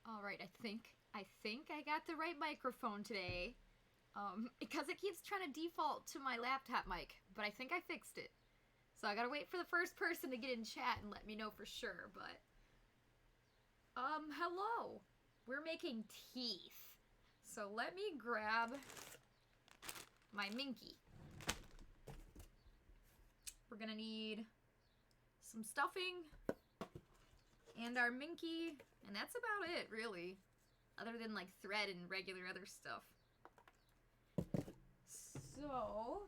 Alright, I think I got the right microphone today. Because it keeps trying to default to my laptop mic, but I think I fixed it. So I gotta wait for the first person to get in chat and let me know for sure, but... hello! We're making teeth. So let me grab my Minky. We're gonna need some stuffing and our Minky, and that's about it, really. Other than, like, thread and regular other stuff. So,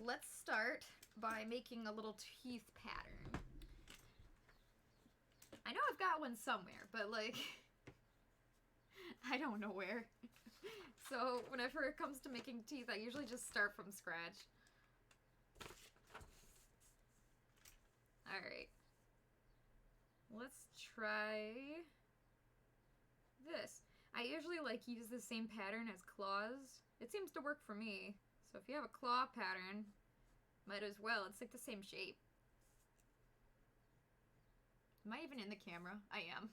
let's start by making a little teeth pattern. I know I've got one somewhere, but, like, I don't know where. So, whenever it comes to making teeth, I usually just start from scratch. Alright. Let's try this. I usually like use the same pattern as claws. It seems to work for me. So if you have a claw pattern, might as well. It's like the same shape. Am I even in the camera? I am.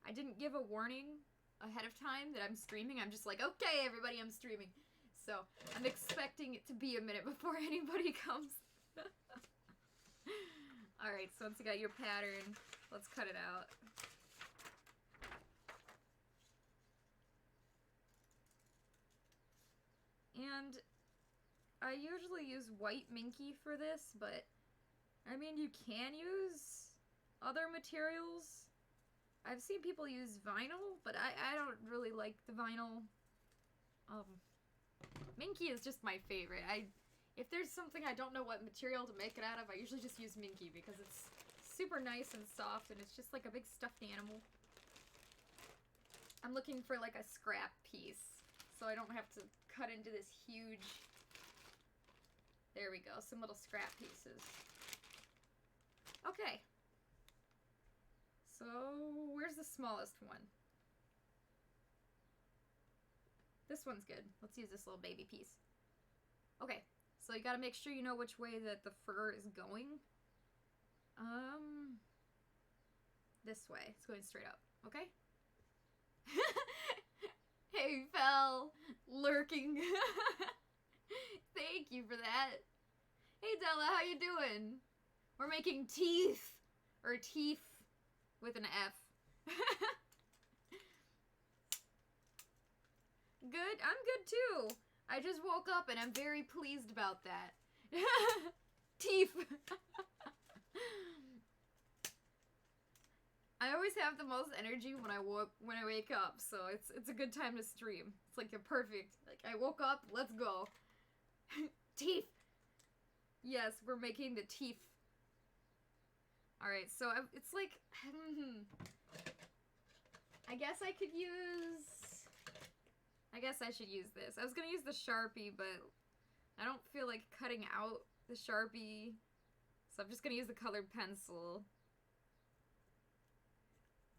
I didn't give a warning ahead of time that I'm streaming. I'm just like, okay, everybody, I'm streaming. So I'm expecting it to be a minute before anybody comes. Alright, so once you got your pattern, let's cut it out. And I usually use white Minky for this, but I mean, you can use other materials. I've seen people use vinyl, but I don't really like the vinyl. Minky is just my favorite. If there's something I don't know what material to make it out of, I usually just use Minky because it's super nice and soft and it's just like a big stuffed animal. I'm looking for like a scrap piece so I don't have to cut into this huge... There we go, some little scrap pieces. Okay. So, where's the smallest one? This one's good. Let's use this little baby piece. Okay. So you gotta make sure you know which way that the fur is going. This way. It's going straight up. Okay? Hey, Fel! Lurking. Thank you for that. Hey, Della, how you doing? We're making teeth. Or teeth with an F. Good? I'm good too. I just woke up and I'm very pleased about that. Teeth. I always have the most energy when I wake up, so it's a good time to stream. It's like a perfect. Like I woke up, let's go. Teeth. Yes, we're making the teeth. All right, so it's like I guess I could use. I guess I should use this. I was gonna use the Sharpie, but I don't feel like cutting out the Sharpie, so I'm just gonna use the colored pencil.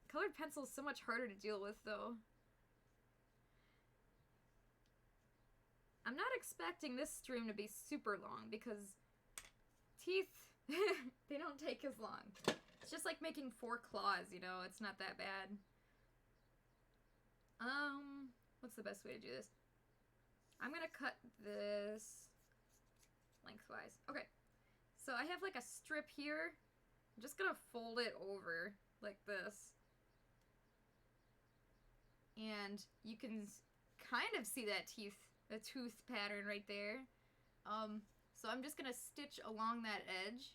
Colored pencil is so much harder to deal with, though. I'm not expecting this stream to be super long, because teeth, they don't take as long. It's just like making 4 claws, you know? It's not that bad. What's the best way to do this? I'm gonna cut this lengthwise. Okay. So I have like a strip here. I'm just gonna fold it over like this. And you can kind of see that the tooth pattern right there. So I'm just gonna stitch along that edge,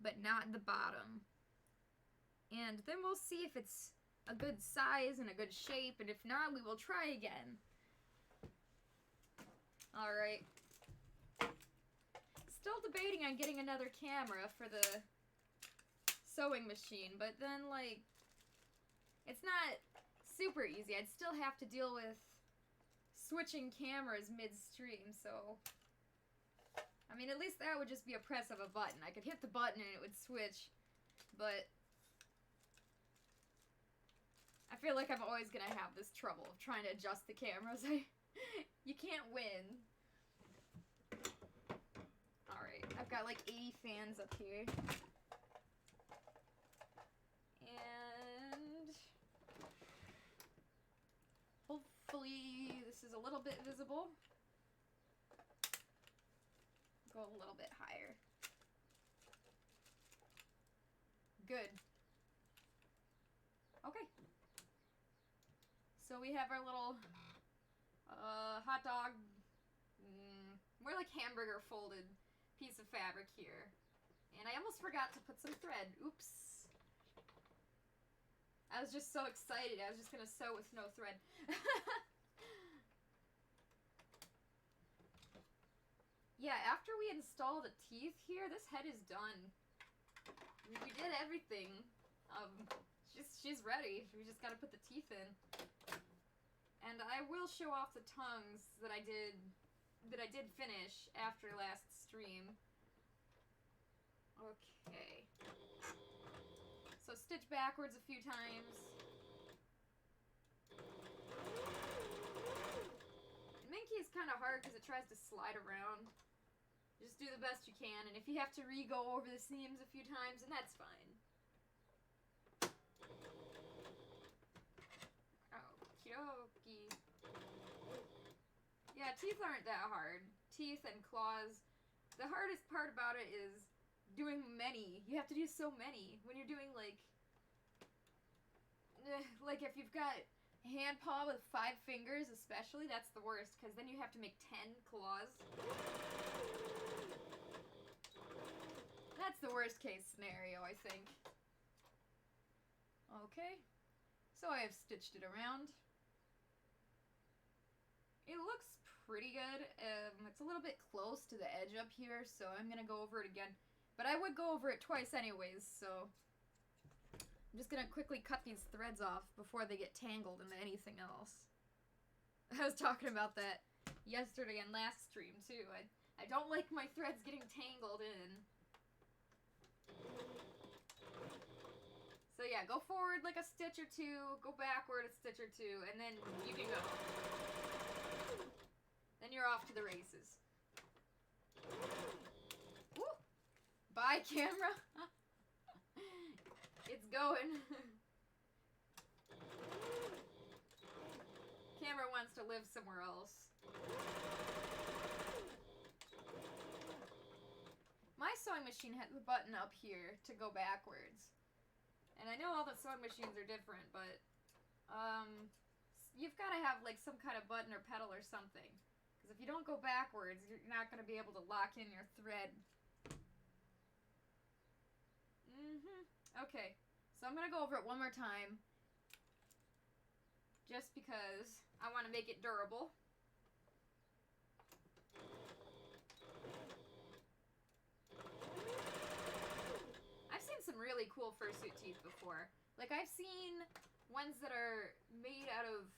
but not the bottom. And then we'll see if it's a good size and a good shape, and if not, we will try again. Alright. Still debating on getting another camera for the sewing machine, but then, like, it's not super easy. I'd still have to deal with switching cameras mid-stream, so... I mean, at least that would just be a press of a button. I could hit the button and it would switch, but... I feel like I'm always gonna have this trouble of trying to adjust the cameras. You can't win. Alright, I've got like 80 fans up here. a little bit visible. Go a little bit higher. Good. Okay. So we have our little hot dog, more like hamburger folded piece of fabric here. And I almost forgot to put some thread. Oops. I was just so excited. I was just going to sew with no thread. Yeah, after we install the teeth here, this head is done. We did everything. She's ready. We just gotta put the teeth in. And I will show off the tongues that I did finish after last stream. Okay. So stitch backwards a few times. Minky is kind of hard because it tries to slide around. Just do the best you can, and if you have to re-go over the seams a few times, then that's fine. Okie dokie. Yeah, teeth aren't that hard. Teeth and claws. The hardest part about it is doing many. You have to do so many. When you're doing, like if you've got hand paw with 5 fingers especially, that's the worst, because then you have to make 10 claws. That's the worst case scenario, I think. Okay, so I have stitched it around. It looks pretty good. It's a little bit close to the edge up here, so I'm gonna go over it again. But I would go over it twice anyways, so I'm just gonna quickly cut these threads off before they get tangled into anything else. I was talking about that yesterday and last stream too. I don't like my threads getting tangled in. So yeah, go forward like a stitch or two, go backward a stitch or two, and then you can go. Then you're off to the races. Woo! Bye, camera. It's going. Camera wants to live somewhere else. My sewing machine has a button up here to go backwards. And I know all the sewing machines are different, but you've got to have like some kind of button or pedal or something. Because if you don't go backwards, you're not going to be able to lock in your thread. Okay, so I'm going to go over it one more time. Just because I want to make it durable. Some really cool fursuit teeth before. Like, I've seen ones that are made out of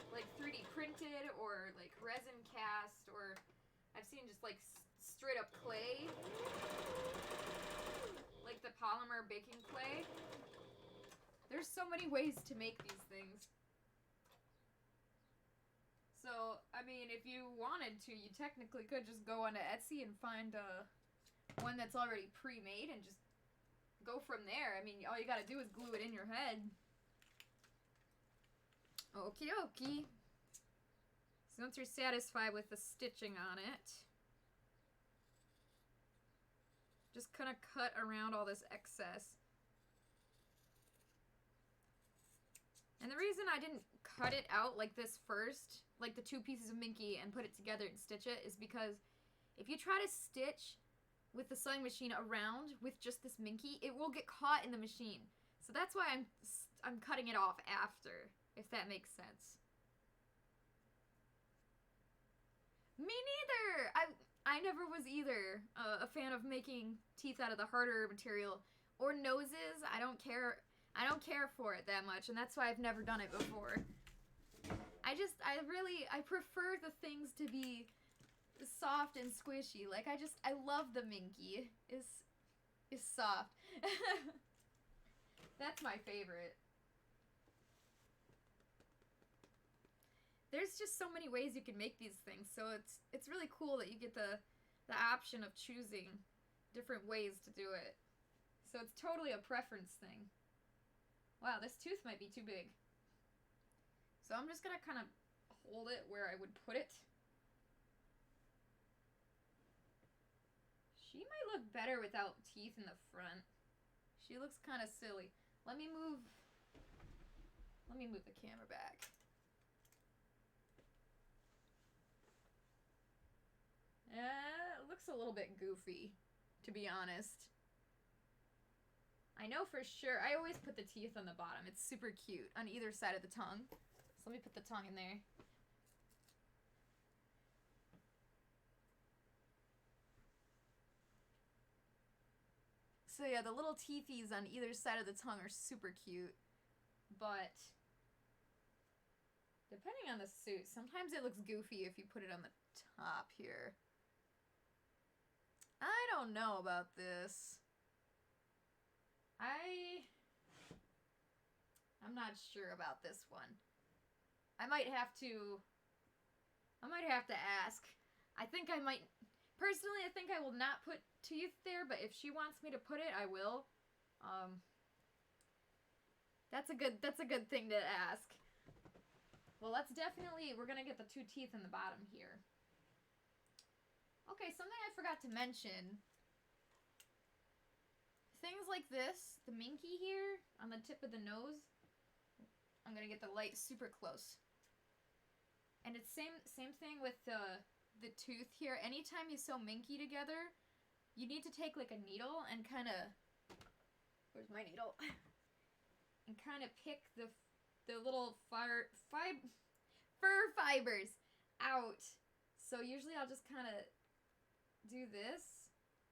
like 3D printed or like resin cast, or I've seen just like straight up clay, like the polymer baking clay. There's so many ways to make these things. So, I mean, if you wanted to, you technically could just go onto Etsy and find one that's already pre-made and just go from there. I mean, all you gotta do is glue it in your head. Okie dokie. So once you're satisfied with the stitching on it, just kind of cut around all this excess. And the reason I didn't cut it out like this first, like the 2 pieces of Minky, and put it together and stitch it, is because if you try to stitch with the sewing machine around with just this Minky, it will get caught in the machine. So that's why I'm cutting it off after, if that makes sense. Me neither! I never was either a fan of making teeth out of the harder material, or noses. I don't care for it that much, and that's why I've never done it before. I prefer the things to be soft and squishy. Like, I love the Minky. Is soft. That's my favorite. There's just so many ways you can make these things, so it's really cool that you get the option of choosing different ways to do it. So it's totally a preference thing. Wow, this tooth might be too big. So I'm just gonna kind of hold it where I would put it. She might look better without teeth in the front. She looks kind of silly. Let me move the camera back. It looks a little bit goofy, to be honest. I know for sure. I always put the teeth on the bottom. It's super cute on either side of the tongue. So let me put the tongue in there. So yeah, the little teethies on either side of the tongue are super cute. But depending on the suit, sometimes it looks goofy if you put it on the top here. I don't know about this. I'm not sure about this one. I might have to ask. Personally, I think I will not put teeth there, but if she wants me to put it, I will. That's a good thing to ask. Well, we're gonna get the 2 teeth in the bottom here. Okay, something I forgot to mention. Things like this, the minky here on the tip of the nose. I'm gonna get the light super close. And it's same thing with the tooth here. Anytime you sew minky together, you need to take like a needle and kind of, where's my needle? And kind of pick the little fur fibers out. So usually I'll just kind of do this,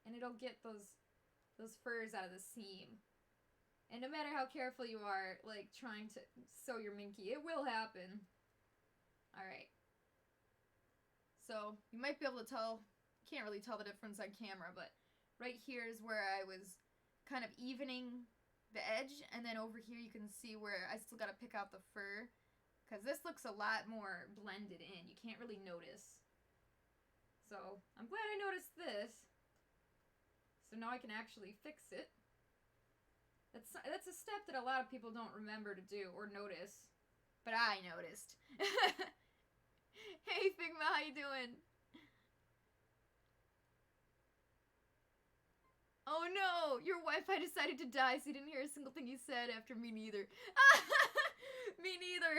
and it'll get those furs out of the seam. And no matter how careful you are, like, trying to sew your minky, it will happen. Alright. So, you might be able to tell, can't really tell the difference on camera, but right here is where I was kind of evening the edge, and then over here you can see where I still gotta pick out the fur, because this looks a lot more blended in. You can't really notice. So, I'm glad I noticed this. So now I can actually fix it. That's a step that a lot of people don't remember to do or notice. But I noticed. Hey Figma, how you doing? Oh no! Your Wi-Fi decided to die, so you didn't hear a single thing you said after me neither. Me neither!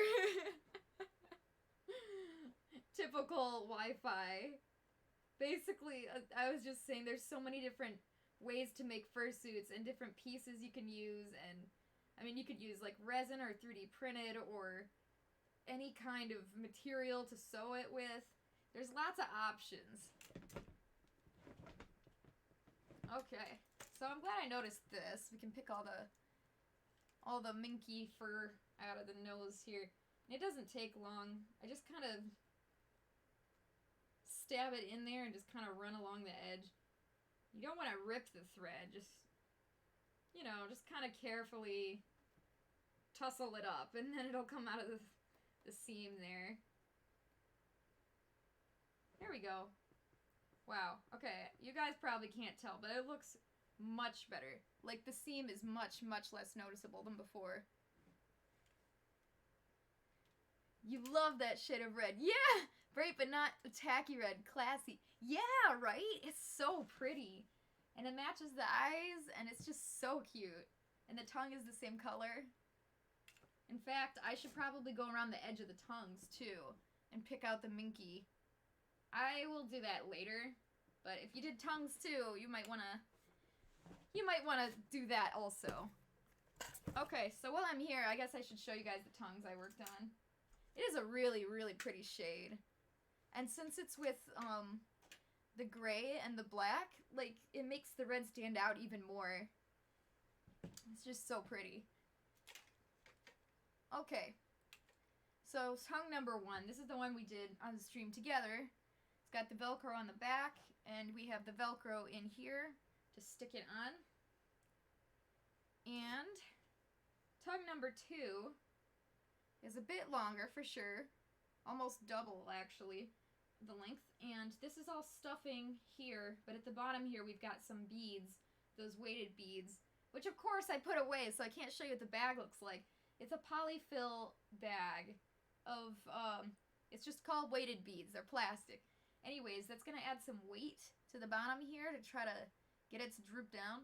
Typical Wi-Fi. Basically, I was just saying there's so many different ways to make fursuits and different pieces you can use, and I mean you could use like resin or 3D printed or any kind of material to sew it with. There's lots of options. Okay, so I'm glad I noticed this. We can pick all the minky fur out of the nose here. And it doesn't take long. I just kind of stab it in there and just kind of run along the edge. You don't want to rip the thread, just, you know, just kind of carefully tussle it up, and then it'll come out of the seam there. There we go. Wow, okay, you guys probably can't tell, but it looks much better. Like, the seam is much, much less noticeable than before. You love that shade of red. Yeah! Bright but not tacky red. Classy. Yeah, right? It's so pretty. And it matches the eyes, and it's just so cute. And the tongue is the same color. In fact, I should probably go around the edge of the tongues, too, and pick out the minky. I will do that later, but if you did tongues, too, you might want to do that also. Okay, so while I'm here, I guess I should show you guys the tongues I worked on. It is a really, really pretty shade. And since it's with the gray and the black, like, it makes the red stand out even more. It's just so pretty. Okay. So, tongue number 1. This is the one we did on the stream together. It's got the Velcro on the back, and we have the Velcro in here to stick it on. And tongue number 2 is a bit longer for sure. Almost double, actually, the length. And this is all stuffing here, but at the bottom here we've got some beads, those weighted beads, which of course I put away, so I can't show you what the bag looks like. It's a polyfill bag of It's just called weighted beads. They're plastic. Anyways, that's going to add some weight to the bottom here to try to get it to droop down.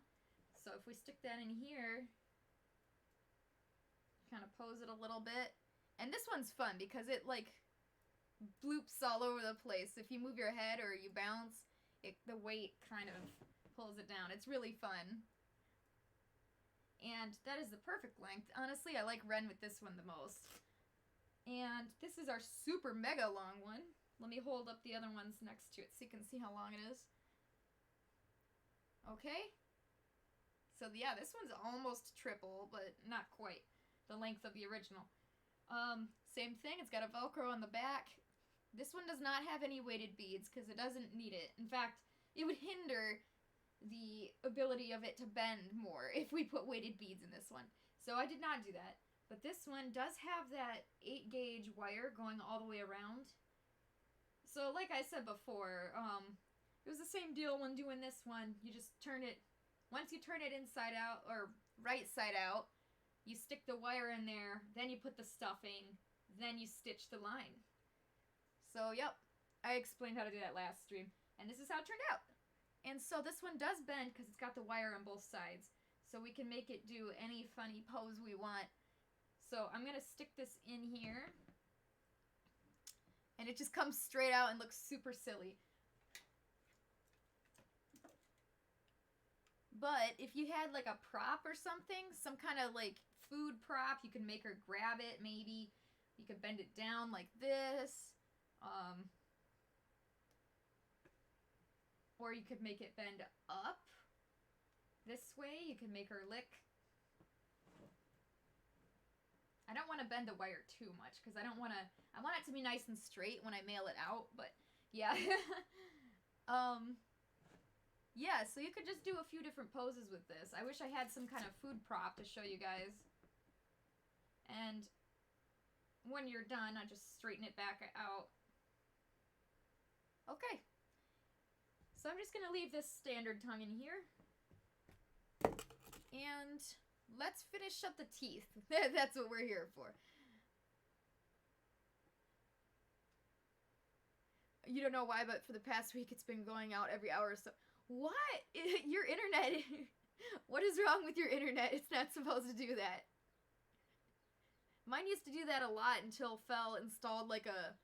So if we stick that in here, kind of pose it a little bit. And this one's fun because it like bloops all over the place. If you move your head or you bounce, the weight kind of pulls it down. It's really fun. And that is the perfect length. Honestly, I like Renn with this one the most. And this is our super mega long one. Let me hold up the other ones next to it so you can see how long it is. Okay. So yeah, this one's almost triple, but not quite the length of the original. Same thing, it's got a Velcro on the back. This one does not have any weighted beads because it doesn't need it. In fact, it would hinder the ability of it to bend more if we put weighted beads in this one. So I did not do that. But this one does have that 8-gauge wire going all the way around. So like I said before, it was the same deal when doing this one. You just turn it, once you turn it inside out, or right side out, you stick the wire in there, then you put the stuffing, then you stitch the line. So yep, I explained how to do that last stream. And this is how it turned out. And so this one does bend because it's got the wire on both sides. So we can make it do any funny pose we want. So I'm going to stick this in here. And it just comes straight out and looks super silly. But if you had like a prop or something, some kind of like food prop, you can make her grab it maybe. You could bend it down like this. Or you could make it bend up this way. You can make her lick. I don't want to bend the wire too much because I want it to be nice and straight when I mail it out, but yeah. Yeah, so you could just do a few different poses with this. I wish I had some kind of food prop to show you guys. And when you're done, I just straighten it back out. Okay. So I'm just going to leave this standard tongue in here. And let's finish up the teeth. That's what we're here for. You don't know why, but for the past week it's been going out every hour or so. What? Your internet. What is wrong with your internet? It's not supposed to do that. Mine used to do that a lot until Fel installed like a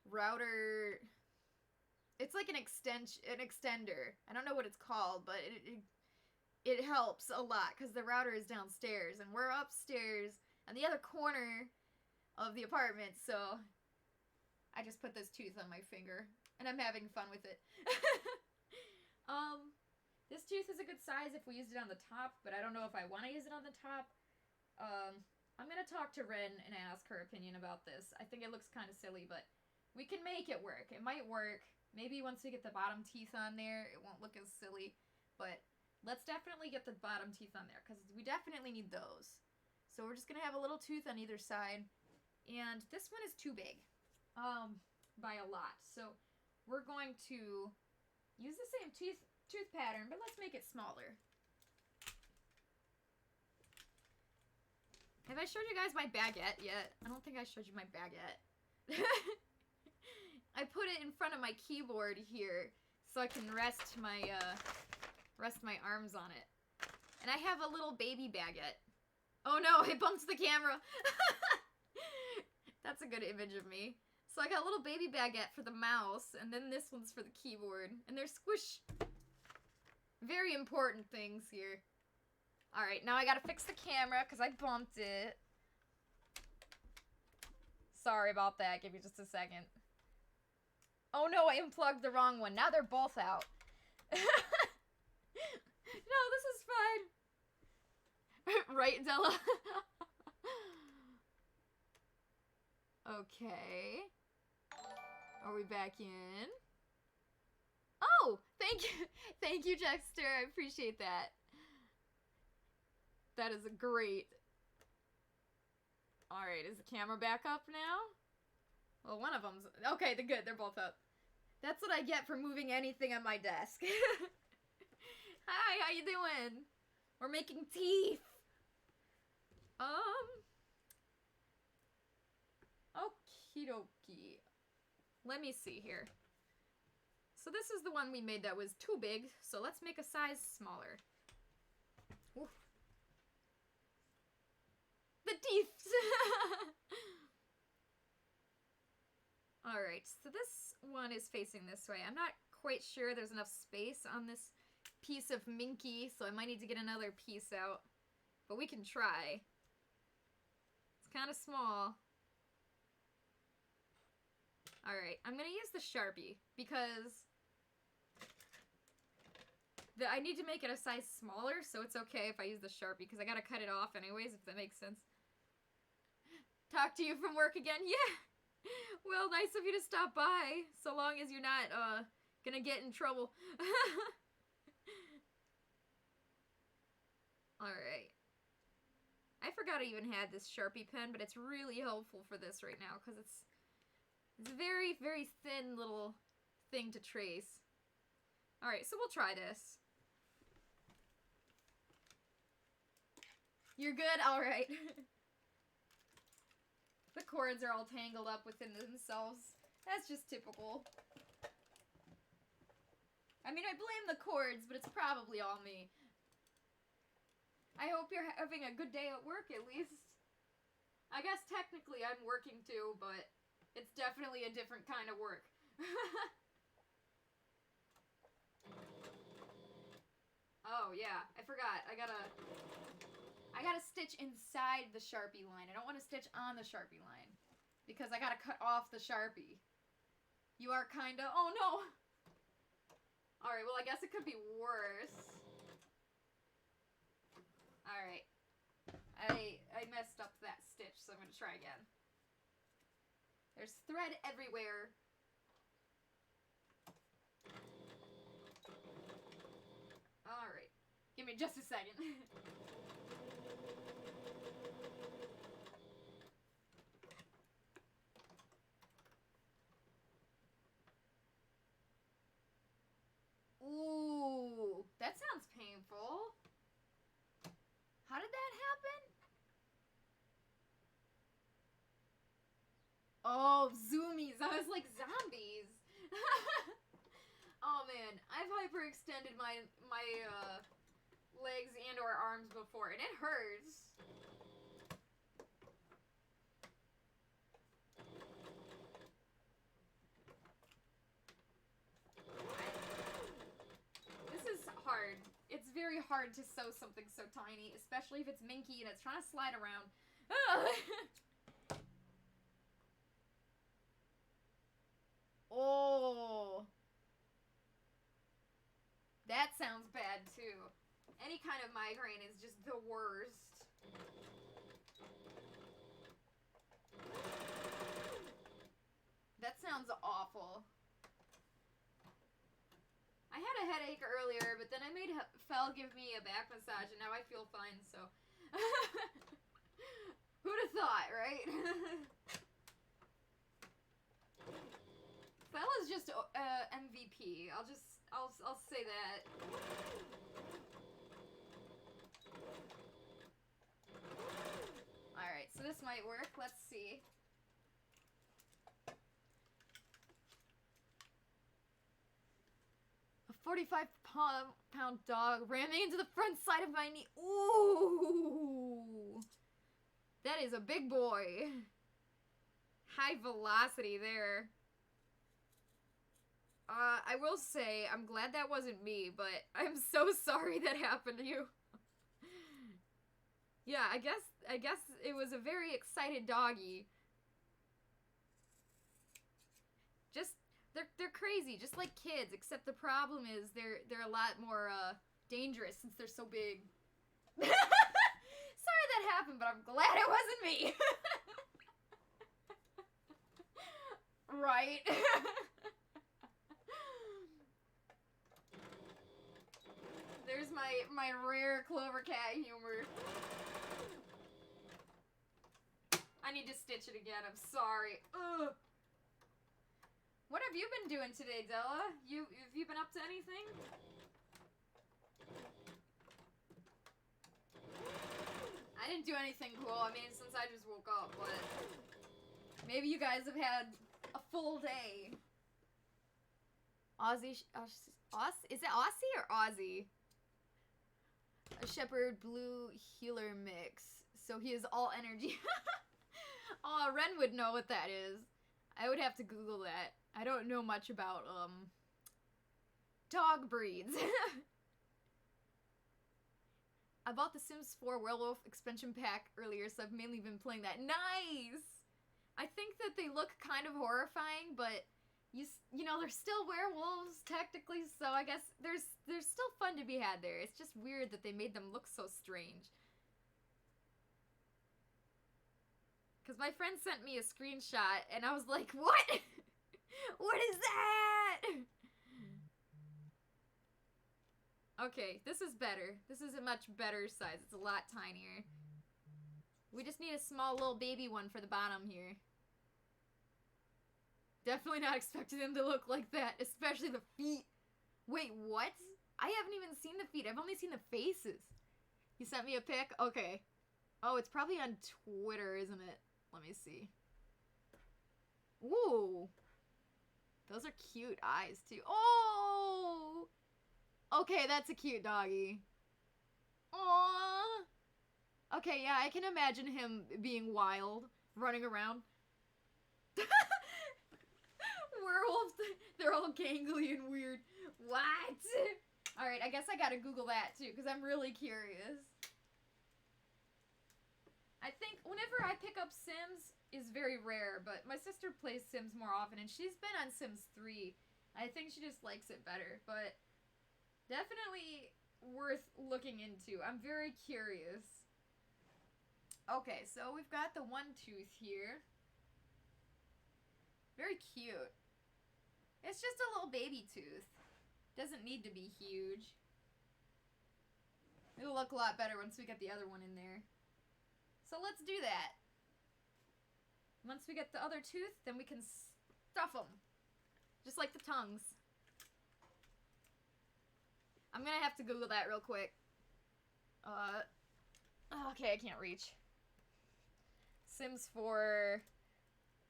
router. It's like an extender. I don't know what it's called, but it helps a lot because the router is downstairs and we're upstairs on the other corner of the apartment. So I just put this tooth on my finger and I'm having fun with it. This tooth is a good size if we used it on the top, but I don't know if I want to use it on the top. I'm going to talk to Renn and ask her opinion about this. I think it looks kind of silly, but we can make it work. It might work. Maybe once we get the bottom teeth on there, it won't look as silly. But let's definitely get the bottom teeth on there, because we definitely need those. So we're just going to have a little tooth on either side. And this one is too big. By a lot. So we're going to use the same tooth pattern, but let's make it smaller. Have I showed you guys my baguette yet? I don't think I showed you my baguette. I put it in front of my keyboard here so I can rest my arms on it. And I have a little baby baguette. Oh no, it bumped the camera. That's a good image of me. So I got a little baby baguette for the mouse, and then this one's for the keyboard. And they're squish. Very important things here. Alright, now I gotta fix the camera because I bumped it. Sorry about that. Give me just a second. Oh no, I unplugged the wrong one. Now they're both out. No, this is fine. Right, Della? Okay. Are we back in? Oh, thank you. Thank you, Jexter. I appreciate that. That is great. Alright, is the camera back up now? Well, one of them's... Okay, they're good. They're both up. That's what I get for moving anything on my desk. Hi, how you doing? We're making teeth. Okie dokie. let me see here. So this is the one we made that was too big, so let's make a size smaller. Ooh. The teeth! Alright, so this one is facing this way. I'm not quite sure there's enough space on this piece of minky, so I might need to get another piece out. But we can try. It's kind of small. Alright, I'm gonna use the Sharpie, because I need to make it a size smaller, so it's okay if I use the Sharpie, because I gotta cut it off anyways, if that makes sense. Talk to you from work again? Yeah! Well, nice of you to stop by, so long as you're not, gonna get in trouble. Alright. I forgot I even had this Sharpie pen, but it's really helpful for this right now, because it's a very, very thin little thing to trace. Alright, so we'll try this. You're good? Alright. The cords are all tangled up within themselves. That's just typical. I mean, I blame the cords, but it's probably all me. I hope you're having a good day at work, at least. I guess technically I'm working too, but it's definitely a different kind of work. Oh, yeah. I forgot. I gotta stitch inside the Sharpie line. I don't want to stitch on the Sharpie line, because I gotta cut off the Sharpie. You are kinda... Oh, no! Alright, well, I guess it could be worse. Alright. I messed up that stitch, so I'm gonna try again. There's thread everywhere. Alright. Give me just a second. Ooh, that sounds painful. How did that happen? Oh, zoomies. I was like, zombies. Oh, man. I've hyperextended my legs and or arms before, and it hurts. This is hard. It's very hard to sew something so tiny, especially if it's minky and it's trying to slide around. Oh. That sounds bad, too. Any kind of migraine is just the worst. That sounds awful. I had a headache earlier, but then I made Fel give me a back massage, and now I feel fine, so... Who'd have thought, right? Fel is just MVP. I'll say that. Alright, so this might work. Let's see. A 45-pound dog ran me into the front side of my knee. Ooh! That is a big boy. High velocity there. I will say, I'm glad that wasn't me, but I'm so sorry that happened to you. Yeah, I guess it was a very excited doggy. Just, they're crazy, just like kids, except the problem is they're a lot more, dangerous since they're so big. Sorry that happened, but I'm glad it wasn't me. Right? There's my rare CloverCat humor. I need to stitch it again, I'm sorry. Ugh. What have you been doing today, Della? Have you been up to anything? I didn't do anything cool, I mean, since I just woke up, but maybe you guys have had a full day. Aussie, is it Aussie or Aussie? A Shepherd Blue Healer mix. So he is all energy. Oh, Renn would know what that is. I would have to Google that. I don't know much about, dog breeds. I bought the Sims 4 Werewolf expansion pack earlier, so I've mainly been playing that. Nice! I think that they look kind of horrifying, but you know, they're still werewolves, technically, so I guess there's still fun to be had there. It's just weird that they made them look so strange. Because my friend sent me a screenshot, and I was like, what? What is that? Okay, this is better. This is a much better size. It's a lot tinier. We just need a small little baby one for the bottom here. Definitely not expecting them to look like that, especially the feet. Wait, what? I haven't even seen the feet. I've only seen the faces. You sent me a pic? Okay. Oh, it's probably on Twitter, isn't it? Let me see. Ooh. Those are cute eyes, too. Oh! Okay, that's a cute doggy. Aww. Okay, yeah, I can imagine him being wild, running around. Werewolves, they're all gangly and weird. What? Alright, I guess I gotta Google that, too, because I'm really curious. I think whenever I pick up Sims is very rare, but my sister plays Sims more often, and she's been on Sims 3. I think she just likes it better, but definitely worth looking into. I'm very curious. Okay, so we've got the one tooth here. Very cute. It's just a little baby tooth. Doesn't need to be huge. It'll look a lot better once we get the other one in there. So let's do that. Once we get the other tooth, then we can stuff them. Just like the tongues. I'm gonna have to Google that real quick. Okay, I can't reach. Sims 4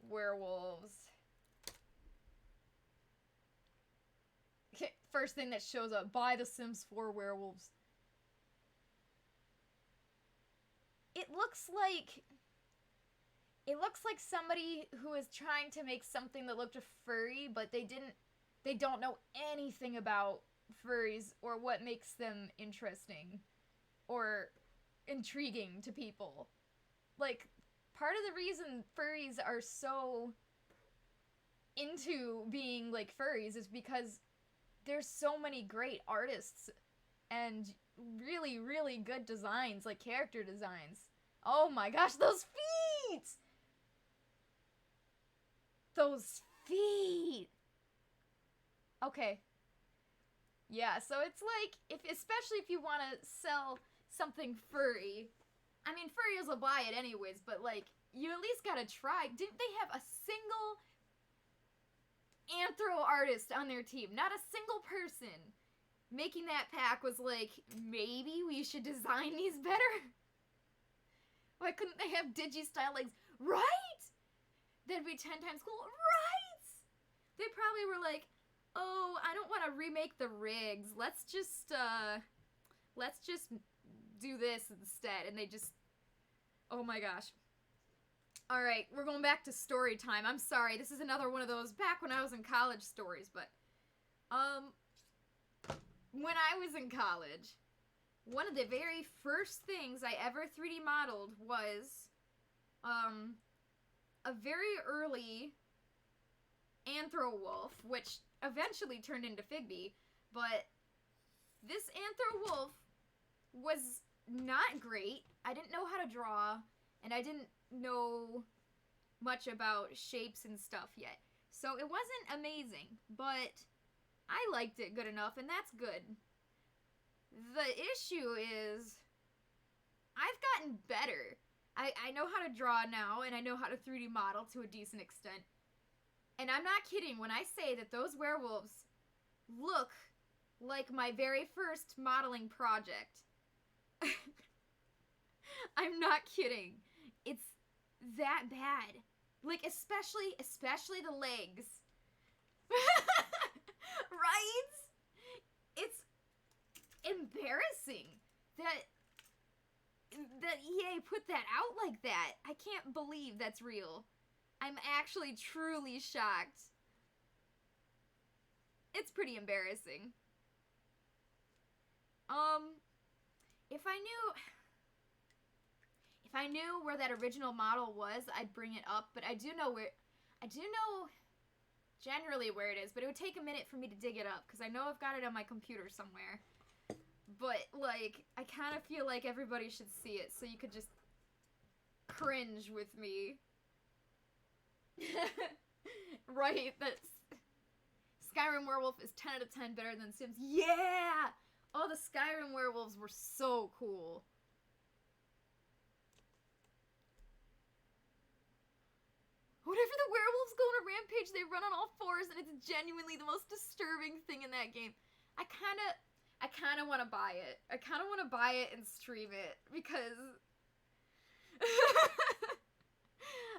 werewolves. Okay, first thing that shows up, buy the Sims 4 werewolves. It looks like somebody who is trying to make something that looked furry, but they don't know anything about furries or what makes them interesting or intriguing to people. Like, part of the reason furries are so into being like furries is because there's so many great artists and really, really good designs, like character designs. Oh my gosh, those feet! Those feet! Okay. Yeah, so it's like, especially if you want to sell something furry, I mean, furries will buy it anyways, but like, you at least gotta try. Didn't they have a single anthro artist on their team? Not a single person making that pack was like, maybe we should design these better? Why couldn't they have digi-style legs? Right? That'd be 10 times cool. Right? They probably were like, oh, I don't want to remake the rigs. Let's just do this instead. And they just, oh my gosh. All right, we're going back to story time. I'm sorry, this is another one of those back when I was in college stories, but, when I was in college, one of the very first things I ever 3D modeled was, a very early anthro wolf, which eventually turned into Figby, but this anthro wolf was not great. I didn't know how to draw, and I didn't know much about shapes and stuff yet. So it wasn't amazing, but I liked it good enough, and that's good. The issue is, I've gotten better. I know how to draw now, and I know how to 3D model to a decent extent. And I'm not kidding when I say that those werewolves look like my very first modeling project. I'm not kidding. It's that bad. Like, especially the legs. Right? It's embarrassing that EA put that out like that. I can't believe that's real. I'm actually truly shocked. It's pretty embarrassing. If I knew where that original model was, I'd bring it up, but I do know generally where it is, but it would take a minute for me to dig it up, because I know I've got it on my computer somewhere. But, like, I kind of feel like everybody should see it, so you could just cringe with me. Right, that's... Skyrim Werewolf is 10 out of 10 better than Sims. Yeah! Oh, the Skyrim werewolves were so cool. Whenever the werewolves go on a rampage, they run on all fours, and it's genuinely the most disturbing thing in that game. I kind of want to buy it. I kind of want to buy it and stream it, because...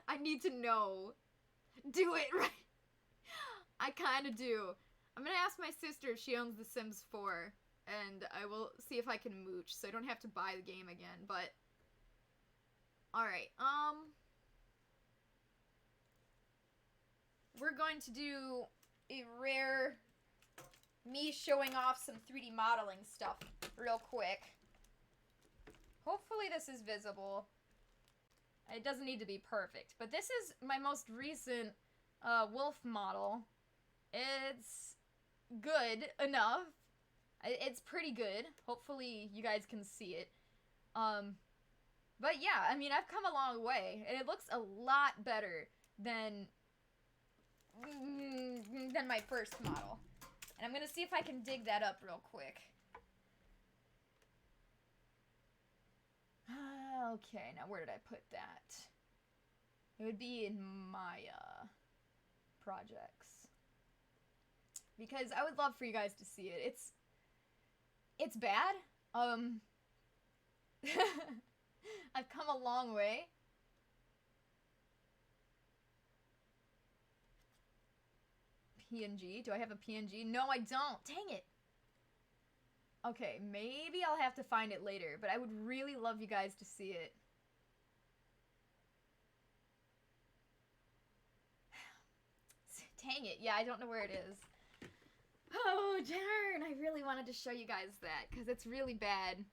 I need to know. Do it right. I kind of do. I'm gonna ask my sister if she owns The Sims 4, and I will see if I can mooch, so I don't have to buy the game again, but... Alright, we're going to do a rare me showing off some 3D modeling stuff real quick. Hopefully this is visible. It doesn't need to be perfect, but this is my most recent wolf model. It's good enough. It's pretty good. Hopefully you guys can see it. But yeah, I mean, I've come a long way, and it looks a lot better than my first model. And I'm gonna see if I can dig that up real quick. Okay, now where did I put that? It would be in my projects. Because I would love for you guys to see it. It's bad. I've come a long way. PNG? Do I have a PNG? No, I don't. Dang it. Okay, maybe I'll have to find it later, but I would really love you guys to see it. Dang it. Yeah, I don't know where it is. Oh, darn. I really wanted to show you guys that, because it's really bad.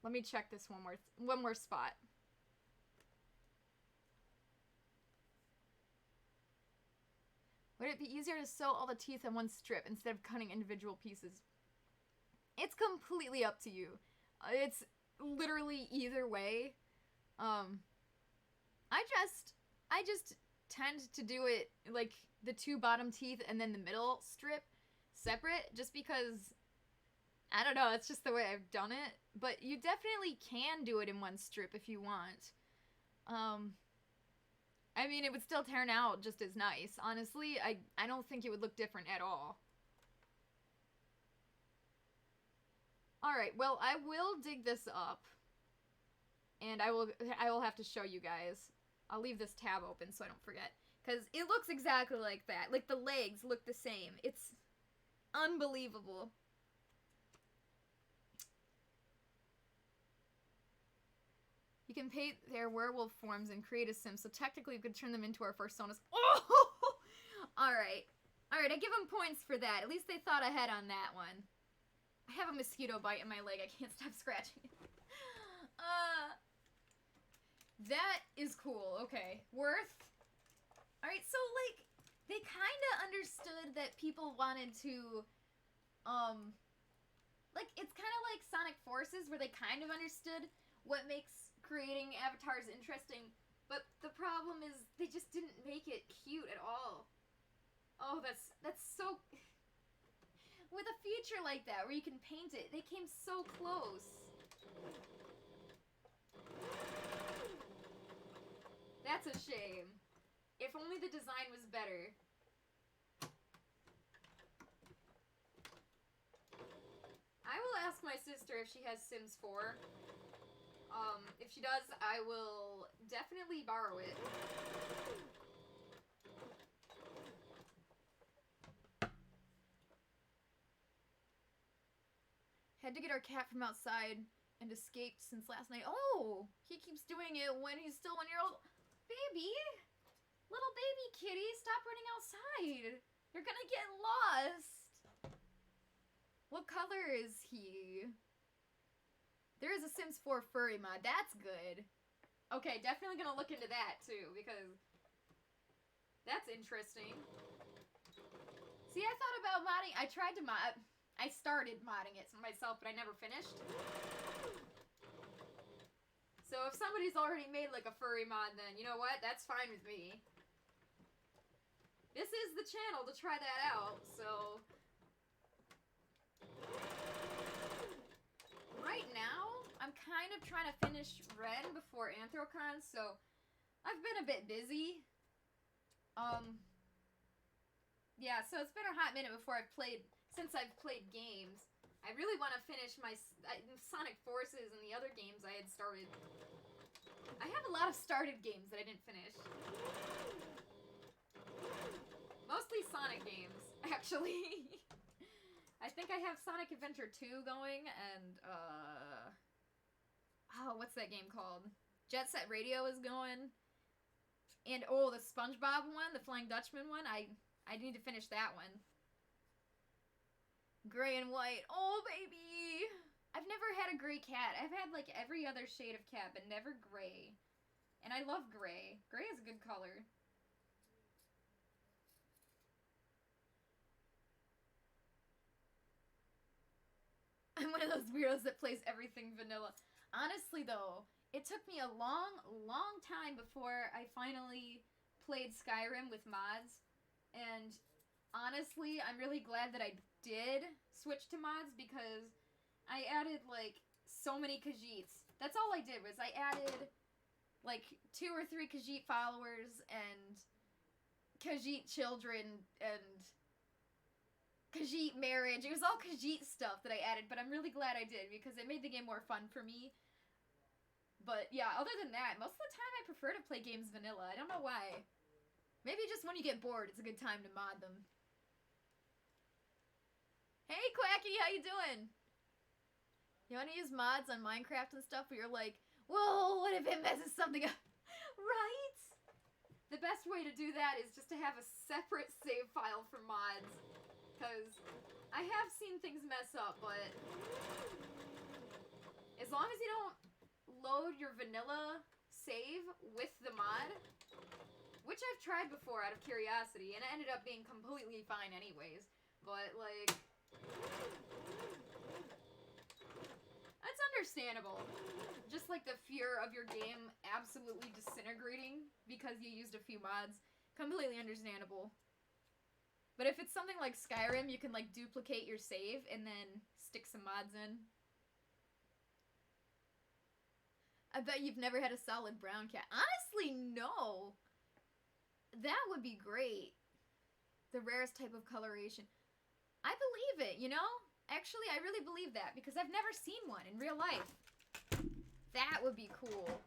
Let me check this one more spot. Would it be easier to sew all the teeth on one strip instead of cutting individual pieces? It's completely up to you. It's literally either way. I just tend to do it like the two bottom teeth and then the middle strip separate, just because, I don't know, it's just the way I've done it. But you definitely can do it in one strip if you want. I mean, it would still turn out just as nice. Honestly, I don't think it would look different at all. Alright, well, I will dig this up. And I will have to show you guys. I'll leave this tab open so I don't forget. Because it looks exactly like that. Like, the legs look the same. It's unbelievable. You can paint their werewolf forms and create a sim, so technically we could turn them into our personas. Oh! Alright. Alright, I give them points for that. At least they thought ahead on that one. I have a mosquito bite in my leg. I can't stop scratching it. That is cool. Okay. Worth. Alright, so, like, they kind of understood that people wanted to, like, it's kind of like Sonic Forces, where they kind of understood what makes creating avatars interesting, but the problem is they just didn't make it cute at all. Oh, that's so... With a feature like that, where you can paint it, they came so close. That's a shame. If only the design was better. I will ask my sister if she has Sims 4. If she does, I will definitely borrow it. Had to get our cat from outside and escaped since last night. Oh, he keeps doing it when he's still 1 year old. Baby! Little baby kitty, stop running outside. You're gonna get lost. What color is he? There is a Sims 4 furry mod. That's good. Okay, definitely gonna look into that too, because that's interesting. See, I thought about modding. I tried to mod. I started modding it myself, but I never finished. So if somebody's already made like a furry mod, then you know what? That's fine with me. This is the channel to try that out, so... Right now, I'm kind of trying to finish Renn before Anthrocon, so I've been a bit busy. Yeah, so it's been a hot minute before since I've played games. I really want to finish my Sonic Forces and the other games I had started. I have a lot of started games that I didn't finish. Mostly Sonic games, actually. I think I have Sonic Adventure 2 going, and, oh, what's that game called? Jet Set Radio is going. And, oh, the SpongeBob one, the Flying Dutchman one, I need to finish that one. Gray and white. Oh, baby! I've never had a gray cat. I've had, like, every other shade of cat, but never gray. And I love gray. Gray is a good color. I'm one of those weirdos that plays everything vanilla. Honestly, though, it took me a long, long time before I finally played Skyrim with mods. And honestly, I'm really glad that I did switch to mods because I added, like, so many Khajiits. That's all I did was I added, like, 2 or 3 Khajiit followers and Khajiit children and Khajiit marriage. It was all Khajiit stuff that I added, but I'm really glad I did because it made the game more fun for me. But yeah, other than that, most of the time I prefer to play games vanilla. I don't know why. Maybe just when you get bored, it's a good time to mod them. Hey, Quacky, how you doing? You want to use mods on Minecraft and stuff where you're like, whoa, what if it messes something up? Right? The best way to do that is just to have a separate save file for mods. Because I have seen things mess up, but as long as you don't load your vanilla save with the mod, which I've tried before out of curiosity, and it ended up being completely fine anyways, but, like, that's understandable. Just like the fear of your game absolutely disintegrating because you used a few mods, completely understandable. But if it's something like Skyrim, you can, like, duplicate your save and then stick some mods in. I bet you've never had a solid brown cat. Honestly, no. That would be great. The rarest type of coloration. I believe it, you know? Actually, I really believe that because I've never seen one in real life. That would be cool.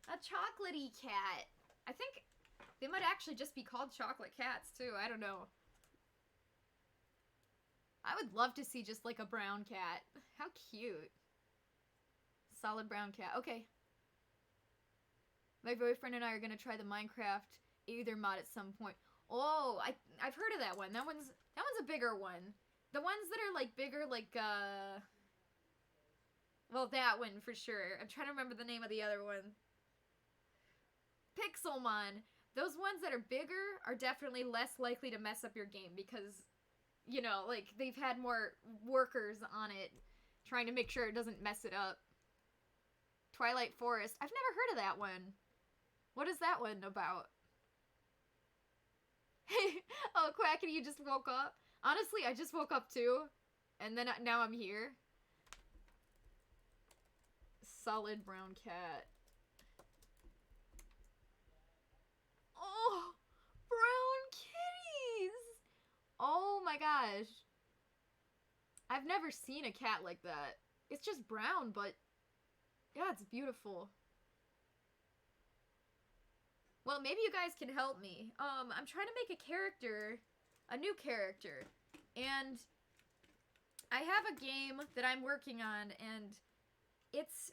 A chocolatey cat. I think they might actually just be called chocolate cats, too. I don't know. I would love to see just, like, a brown cat. How cute. Solid brown cat. Okay. My boyfriend and I are gonna try the Minecraft Aether mod at some point. Oh, I've heard of that one. That one's a bigger one. The ones that are, like, bigger, like, well, that one for sure. I'm trying to remember the name of the other one. Pixelmon. Those ones that are bigger are definitely less likely to mess up your game because, you know, like, they've had more workers on it trying to make sure it doesn't mess it up. Twilight Forest. I've never heard of that one. What is that one about? Oh, Quackity, you just woke up? Honestly, I just woke up too. And then now I'm here. Solid brown cat. Oh, brown kitties! Oh my gosh. I've never seen a cat like that. It's just brown, but Yeah, it's beautiful. Well, maybe you guys can help me. I'm trying to make a character, a new character, and I have a game that I'm working on, and it's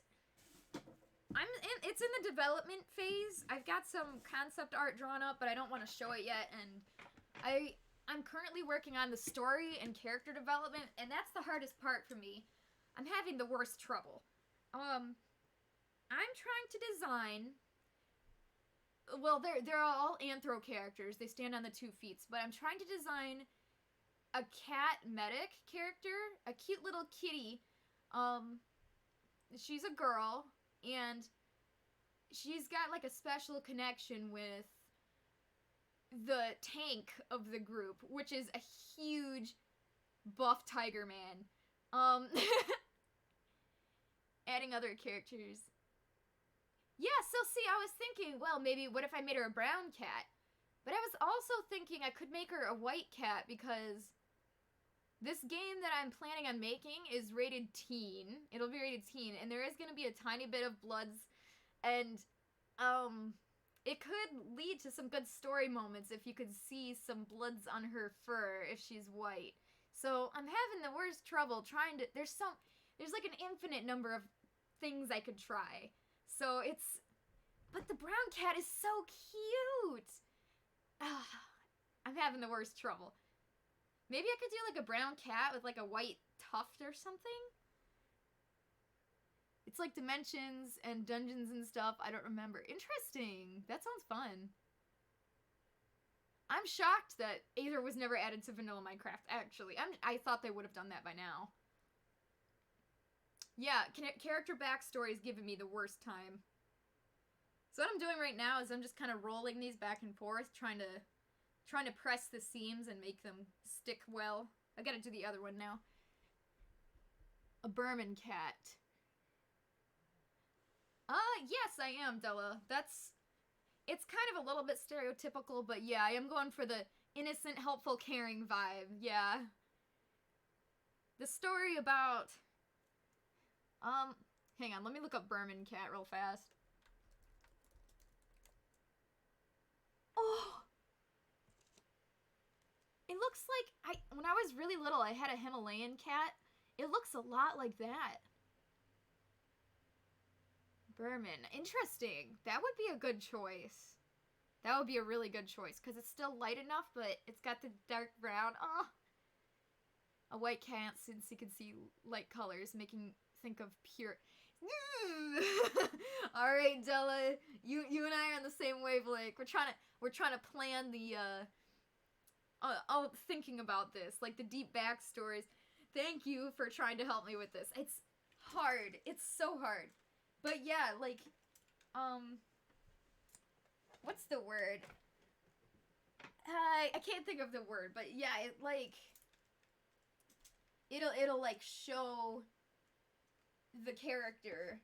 in the development phase. I've got some concept art drawn up, but I don't want to show it yet, and I'm currently working on the story and character development, and that's the hardest part for me. I'm having the worst trouble. I'm trying to design. Well, they're all anthro characters. They stand on the 2 feet, but I'm trying to design a cat medic character, a cute little kitty. She's a girl, and she's got like a special connection with the tank of the group, which is a huge buff tiger man. Adding other characters. Yeah, so see, I was thinking, well, maybe what if I made her a brown cat? But I was also thinking I could make her a white cat because this game that I'm planning on making is rated teen. It'll be rated teen, and there is going to be a tiny bit of bloods, and it could lead to some good story moments if you could see some bloods on her fur if she's white. So I'm having the worst trouble trying to. There's like an infinite number of things I could try. So but the brown cat is so cute. I'm having the worst trouble. Maybe I could do like a brown cat with like a white tuft or something. It's like dimensions and dungeons and stuff. I don't remember. Interesting. That sounds fun. I'm shocked that Aether was never added to vanilla Minecraft, actually. I thought they would have done that by now. Yeah, character backstory is giving me the worst time. So what I'm doing right now is I'm just kind of rolling these back and forth, trying to press the seams and make them stick well. I gotta do the other one now. A Berman cat. Yes, I am, Della. It's kind of a little bit stereotypical, but yeah, I am going for the innocent, helpful, caring vibe, yeah. The story about... hang on, let me look up Berman cat real fast. Oh! It looks like, when I was really little, I had a Himalayan cat. It looks a lot like that. Berman. Interesting. That would be a good choice. That would be a really good choice, because it's still light enough, but it's got the dark brown. Oh! A white cat, since you can see light colors, making think of pure... Alright, Della. You and I are on the same wavelength. We're trying to plan the, thinking about this, like the deep backstories. Thank you for trying to help me with this. It's hard. It's so hard. But yeah, like, what's the word? I can't think of the word, but yeah, it'll like show the character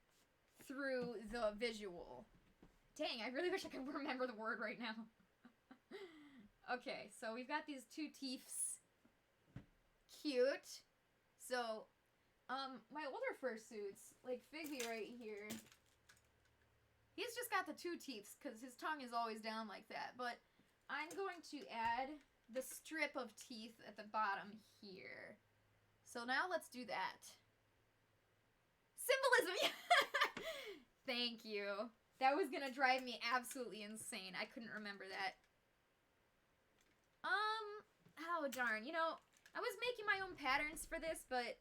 through the visual. Dang, I really wish I could remember the word right now. Okay, so we've got these 2 teeths. Cute. So, my older fursuits, like Figgy right here, he's just got the 2 teeths because his tongue is always down like that. But I'm going to add the strip of teeth at the bottom here. So now let's do that. Symbolism! Thank you. That was gonna drive me absolutely insane. I couldn't remember that. Oh darn. You know, I was making my own patterns for this, but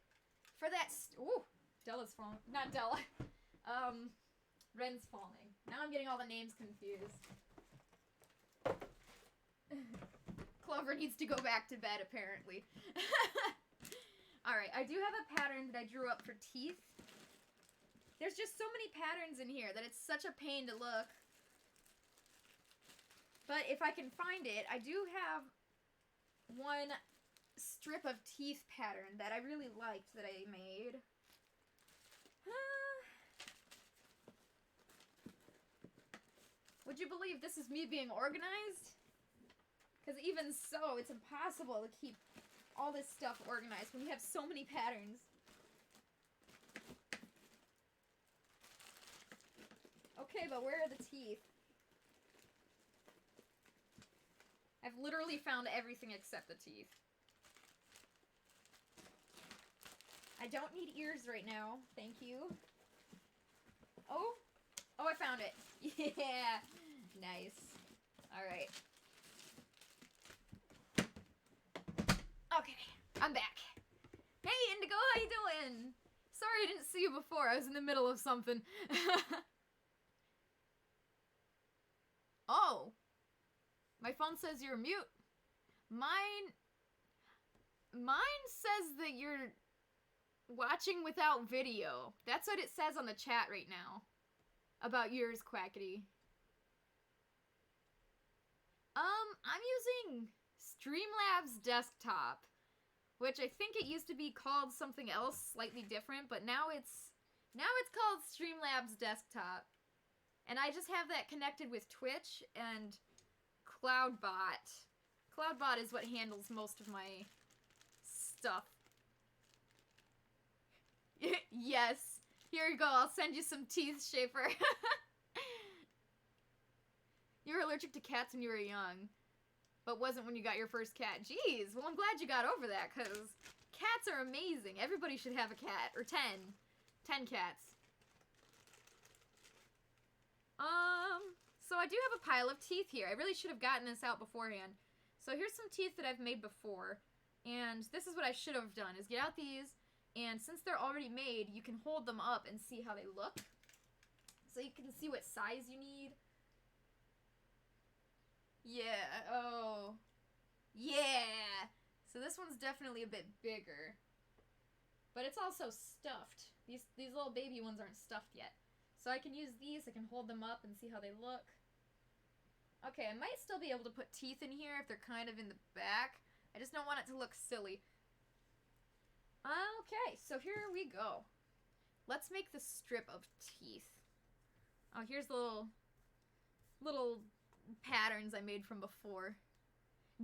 for that ooh, Della's falling. Not Della. Renn's falling. Now I'm getting all the names confused. Clover needs to go back to bed, apparently. Alright, I do have a pattern that I drew up for teeth. There's just so many patterns in here that it's such a pain to look. But if I can find it, I do have one strip of teeth pattern that I really liked that I made. Would you believe this is me being organized? Because even so, it's impossible to keep all this stuff organized when you have so many patterns. Okay, but where are the teeth? I've literally found everything except the teeth. I don't need ears right now. Thank you. Oh. Oh, I found it. Yeah. Nice. Alright. Okay. I'm back. Hey, Indigo, how you doing? Sorry I didn't see you before. I was in the middle of something. Oh. My phone says you're mute. Mine says that you're watching without video. That's what it says on the chat right now. About yours, Quackity. I'm using Streamlabs Desktop, which I think it used to be called something else slightly different, but now it's called Streamlabs Desktop. And I just have that connected with Twitch and Cloudbot. Cloudbot is what handles most of my stuff. Yes. Here you go. I'll send you some teeth, Schaefer. You were allergic to cats when you were young, but wasn't when you got your first cat. Jeez. Well, I'm glad you got over that, because cats are amazing. Everybody should have a cat. Or 10. 10 cats. So I do have a pile of teeth here. I really should have gotten this out beforehand. So here's some teeth that I've made before. And this is what I should have done, is get out these, and since they're already made, you can hold them up and see how they look. So you can see what size you need. Yeah, oh. Yeah! So this one's definitely a bit bigger. But it's also stuffed. These little baby ones aren't stuffed yet. So I can use these, I can hold them up and see how they look. Okay, I might still be able to put teeth in here if they're kind of in the back. I just don't want it to look silly. Okay, so here we go. Let's make the strip of teeth. Oh, here's the little patterns I made from before.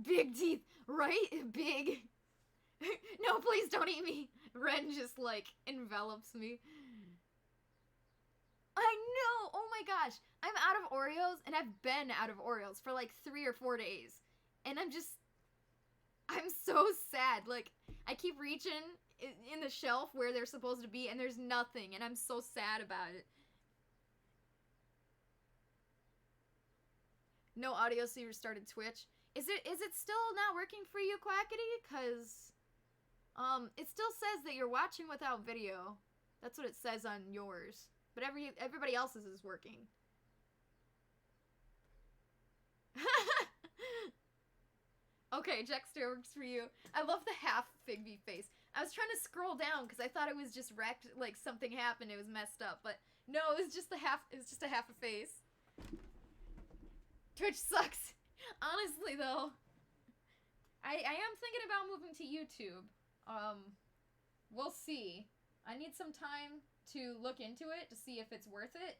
Big teeth, right? Big. No, please don't eat me. Renn just, like, envelops me. I know! Oh my gosh! I'm out of Oreos, and I've been out of Oreos for like 3 or 4 days. And I'm so sad. Like, I keep reaching in the shelf where they're supposed to be, and there's nothing, and I'm so sad about it. No audio, so you restarted Twitch. Is it still not working for you, Quackity? Because, it still says that you're watching without video. That's what it says on yours. But everybody else's is working. Okay, Jackster works for you. I love the half Figby face. I was trying to scroll down because I thought it was just wrecked, like something happened, it was messed up. But no, it was just a half a face. Twitch sucks. Honestly, though, I am thinking about moving to YouTube. We'll see. I need some time to look into it to see if it's worth it.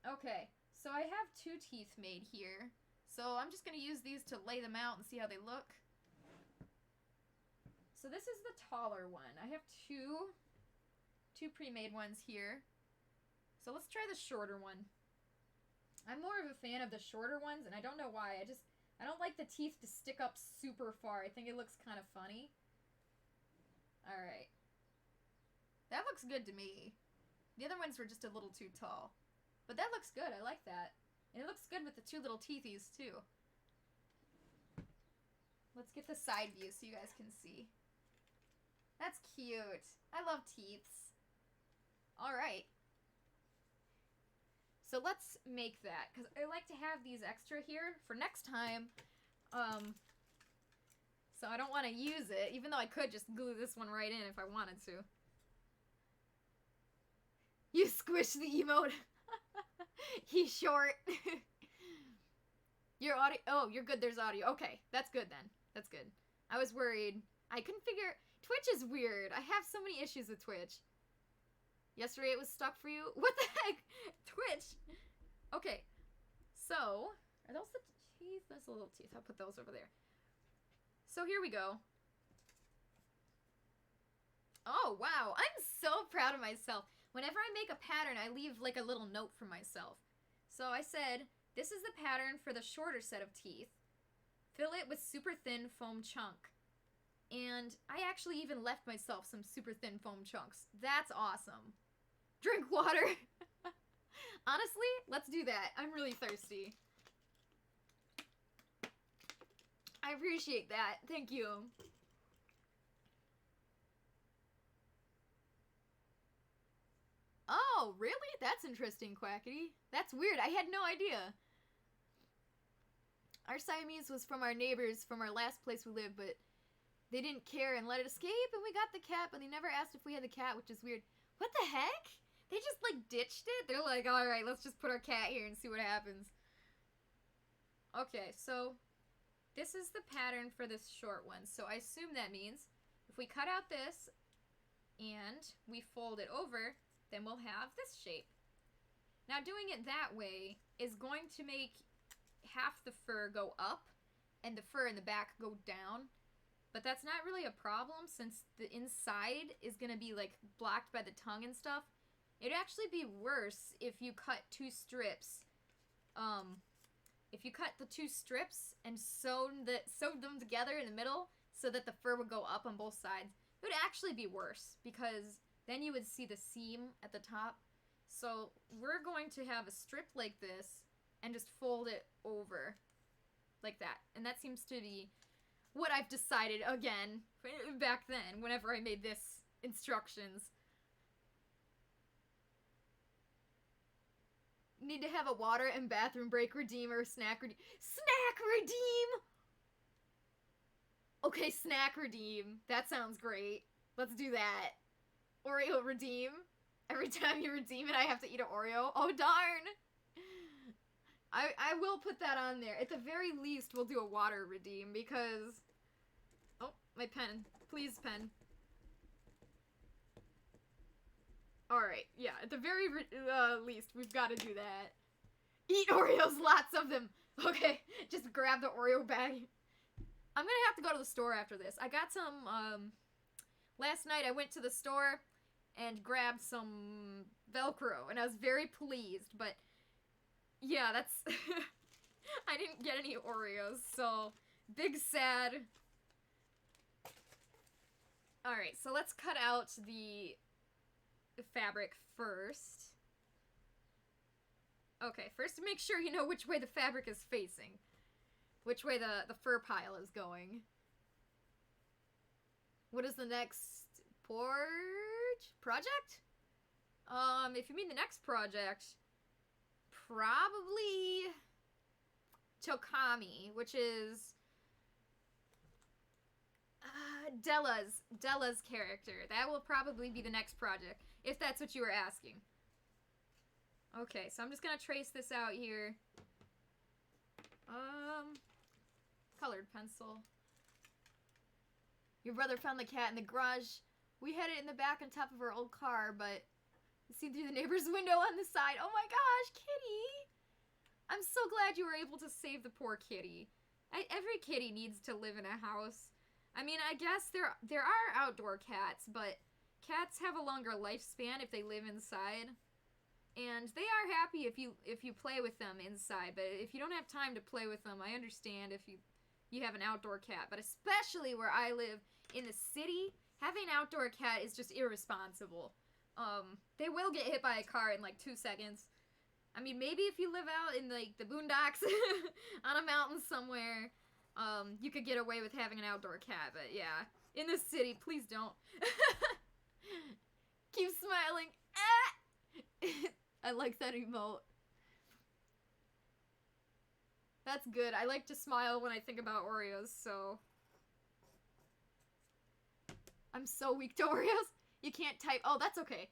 Okay, so I have 2 teeth made here. So I'm just going to use these to lay them out and see how they look. So this is the taller one. I have two pre-made ones here. So let's try the shorter one. I'm more of a fan of the shorter ones, and I don't know why. I don't like the teeth to stick up super far. I think it looks kind of funny. Alright. That looks good to me. The other ones were just a little too tall. But that looks good. I like that. And it looks good with the 2 little teethies, too. Let's get the side view so you guys can see. That's cute. I love teeths. Alright. So let's make that, because I like to have these extra here for next time. So I don't want to use it, even though I could just glue this one right in if I wanted to. You squish the emote. He's short. Your audio. Oh, you're good. There's audio. Okay, that's good then. That's good. I was worried. I couldn't figure. Twitch is weird. I have so many issues with Twitch. Yesterday it was stuck for you. What the heck? Twitch. Okay. So, are those the teeth? Those little teeth. I'll put those over there. So here we go. Oh, wow. I'm so proud of myself. whenever I make a pattern, I leave like a little note for myself. So I said, this is the pattern for the shorter set of teeth. Fill it with super thin foam chunk. And I actually even left myself some super thin foam chunks. That's awesome. Drink water. Honestly, let's do that. I'm really thirsty. I appreciate that. Thank you. Oh, really? That's interesting, Quackity. That's weird. I had no idea. Our Siamese was from our neighbors from our last place we lived, but they didn't care and let it escape, and we got the cat, but they never asked if we had the cat, which is weird. What the heck? They just, like, ditched it? They're like, alright, let's just put our cat here and see what happens. Okay, so this is the pattern for this short one. So I assume that means if we cut out this and we fold it over, then we'll have this shape. Now doing it that way is going to make half the fur go up and the fur in the back go down. But that's not really a problem since the inside is going to be like blocked by the tongue and stuff. It'd actually be worse if you cut two strips. If you cut the two strips and sewed them together in the middle so that the fur would go up on both sides, it would actually be worse because then you would see the seam at the top. So we're going to have a strip like this and just fold it over like that. And that seems to be what I've decided again back then whenever I made this instructions. Need to have a water and bathroom break redeem or snack redeem. Snack redeem! Okay, snack redeem. That sounds great. Let's do that. Oreo redeem. Every time you redeem it, I have to eat an Oreo. Oh, darn! I will put that on there. At the very least, we'll do a water redeem because... Oh, my pen. Please, pen. Alright, yeah, at the very least, we've got to do that. Eat Oreos, lots of them! Okay, just grab the Oreo bag. I'm gonna have to go to the store after this. I got some, last night I went to the store and grabbed some Velcro, and I was very pleased, but yeah, that's... I didn't get any Oreos, so big sad. Alright, so let's cut out the fabric first. Okay, first make sure you know which way the fabric is facing. Which way the fur pile is going. What is the next project? If you mean the next project, probably Tokami, which is Della's character. That will probably be the next project, if that's what you were asking. Okay, so I'm just gonna trace this out here. Colored pencil. Your brother found the cat in the garage. We had it in the back on top of our old car, but seen through the neighbor's window on the side. Oh my gosh, kitty! I'm so glad you were able to save the poor kitty. Every kitty needs to live in a house. I mean, I guess there are outdoor cats, but cats have a longer lifespan if they live inside. And they are happy if you play with them inside, but if you don't have time to play with them, I understand if you have an outdoor cat. But especially where I live in the city, having an outdoor cat is just irresponsible. They will get hit by a car in like 2 seconds. I mean, maybe if you live out in like the boondocks on a mountain somewhere, you could get away with having an outdoor cat, but yeah. In the city, please don't. Keep smiling. Ah! I like that emote. That's good. I like to smile when I think about Oreos, so... I'm so weak to Oreos. You can't type. Oh, that's okay.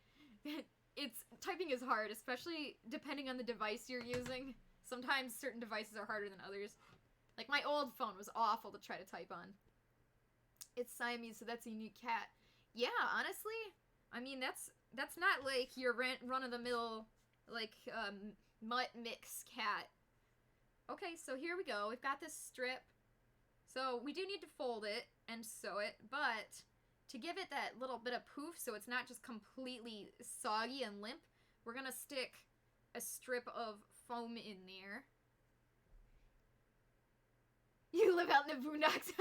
Typing is hard, especially depending on the device you're using. Sometimes certain devices are harder than others. Like, my old phone was awful to try to type on. It's Siamese, so that's a unique cat. Yeah, honestly, I mean, that's not like your run-of-the-mill, like, mutt mix cat. Okay, so here we go. We've got this strip. So we do need to fold it and sew it, but to give it that little bit of poof so it's not just completely soggy and limp, we're gonna stick a strip of foam in there. You live out in the boondocks.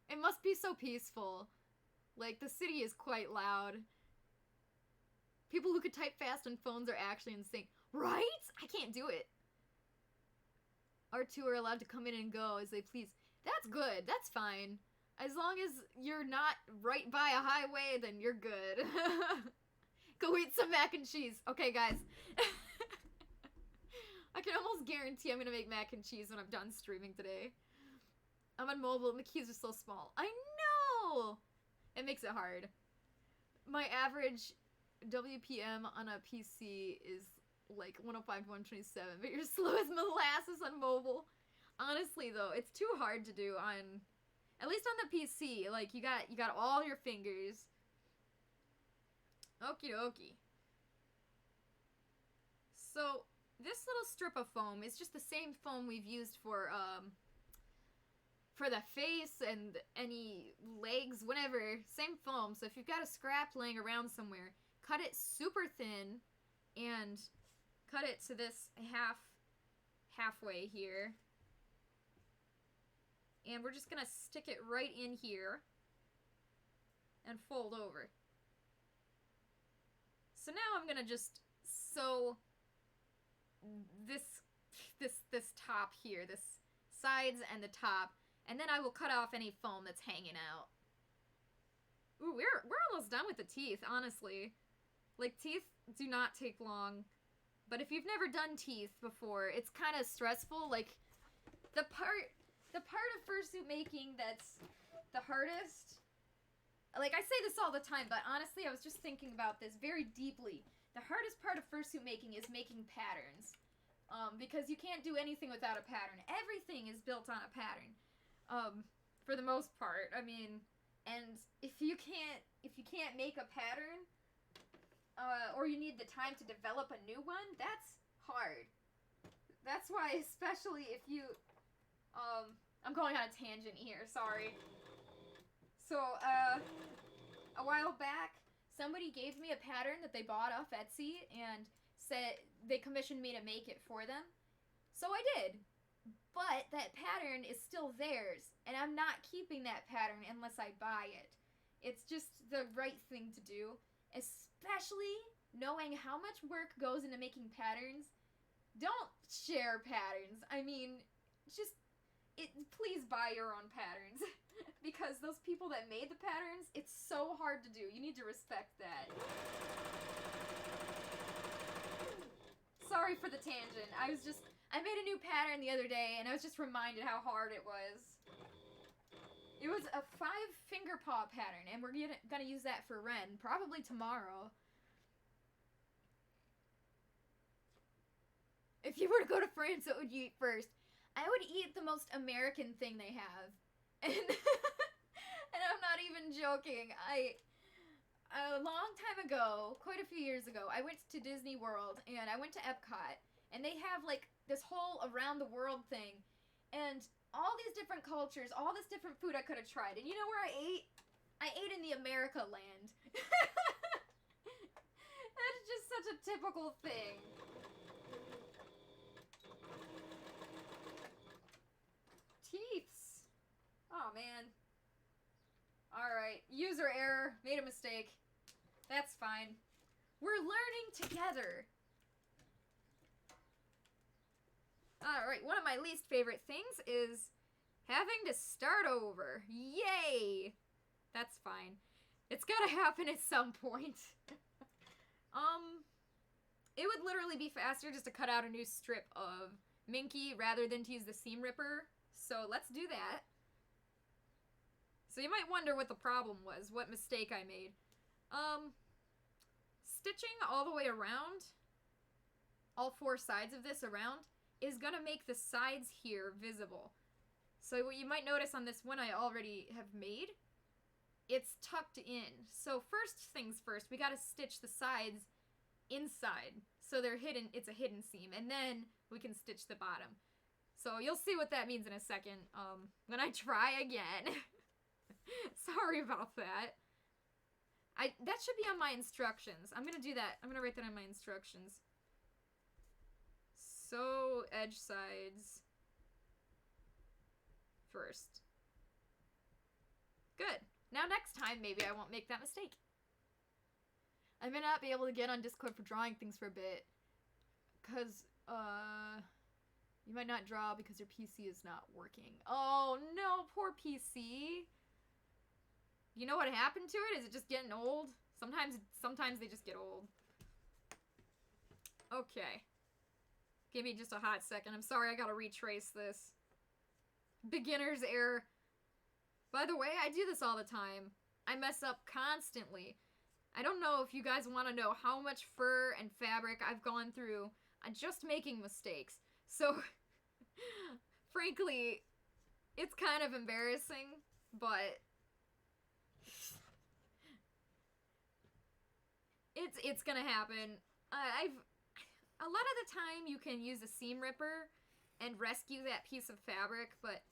It must be so peaceful. Like, the city is quite loud. People who could type fast on phones are actually insane. Right? I can't do it. R2 are allowed to come in and go as they please. That's good. That's fine. As long as you're not right by a highway, then you're good. Go eat some mac and cheese. Okay, guys. I can almost guarantee I'm gonna make mac and cheese when I'm done streaming today. I'm on mobile and the keys are so small. I know! It makes it hard. My average WPM on a PC is like 105 to 127, but you're slow as molasses on mobile. Honestly, though, it's too hard to do on, at least on the PC. Like, you got all your fingers. Okie dokie. So, this little strip of foam is just the same foam we've used for the face and any legs, whatever. Same foam. So if you've got a scrap laying around somewhere, cut it super thin and cut it to this halfway here. And we're just gonna stick it right in here and fold over. So now I'm gonna just sew this top here, this sides and the top, and then I will cut off any foam that's hanging out. Ooh, we're almost done with the teeth, honestly. Like, teeth do not take long, but if you've never done teeth before, it's kind of stressful. Like, the part of fursuit making that's the hardest, like, I say this all the time, but honestly, I was just thinking about this very deeply. The hardest part of fursuit making is making patterns, because you can't do anything without a pattern. Everything is built on a pattern, for the most part. I mean, and if you can't make a pattern, or you need the time to develop a new one, that's hard. That's why, especially if you, I'm going on a tangent here, sorry. So, a while back, somebody gave me a pattern that they bought off Etsy and said they commissioned me to make it for them. So I did. But that pattern is still theirs, and I'm not keeping that pattern unless I buy it. It's just the right thing to do, especially knowing how much work goes into making patterns. Don't share patterns. I mean, please buy your own patterns. Because those people that made the patterns, it's so hard to do. You need to respect that. Sorry for the tangent. I made a new pattern the other day, and I was just reminded how hard it was. It was a 5-finger paw pattern, and we're gonna use that for Renn, probably tomorrow. If you were to go to France, what would you eat first? I would eat the most American thing they have. And, and I'm not even joking. A long time ago, quite a few years ago, I went to Disney World, and I went to Epcot, and they have, like, this whole around-the-world thing, and all these different cultures, all this different food I could have tried, and you know where I ate? I ate in the America land. That's just such a typical thing. Teeths. Oh, man. Alright, user error, made a mistake. That's fine. We're learning together. Alright, one of my least favorite things is having to start over. Yay! That's fine. It's gotta happen at some point. It would literally be faster just to cut out a new strip of Minky rather than to use the seam ripper. So let's do that. So you might wonder what the problem was, what mistake I made. Stitching all the way around, all 4 sides of this around, is gonna make the sides here visible. So what you might notice on this one I already have made, it's tucked in. So first things first, we gotta stitch the sides inside. So they're hidden, it's a hidden seam, and then we can stitch the bottom. So you'll see what that means in a second, when I try again. Sorry about that. That should be on my instructions. I'm gonna do that. I'm gonna write that on my instructions. Sew edge sides first. Good. Now next time, maybe I won't make that mistake. I may not be able to get on Discord for drawing things for a bit. Because, you might not draw because your PC is not working. Oh, no, poor PC. You know what happened to it? Is it just getting old? Sometimes they just get old. Okay. Give me just a hot second. I'm sorry, I gotta retrace this. Beginner's error. By the way, I do this all the time. I mess up constantly. I don't know if you guys want to know how much fur and fabric I've gone through on just making mistakes. So, frankly, it's kind of embarrassing, but it's gonna happen. A lot of the time you can use a seam ripper and rescue that piece of fabric, but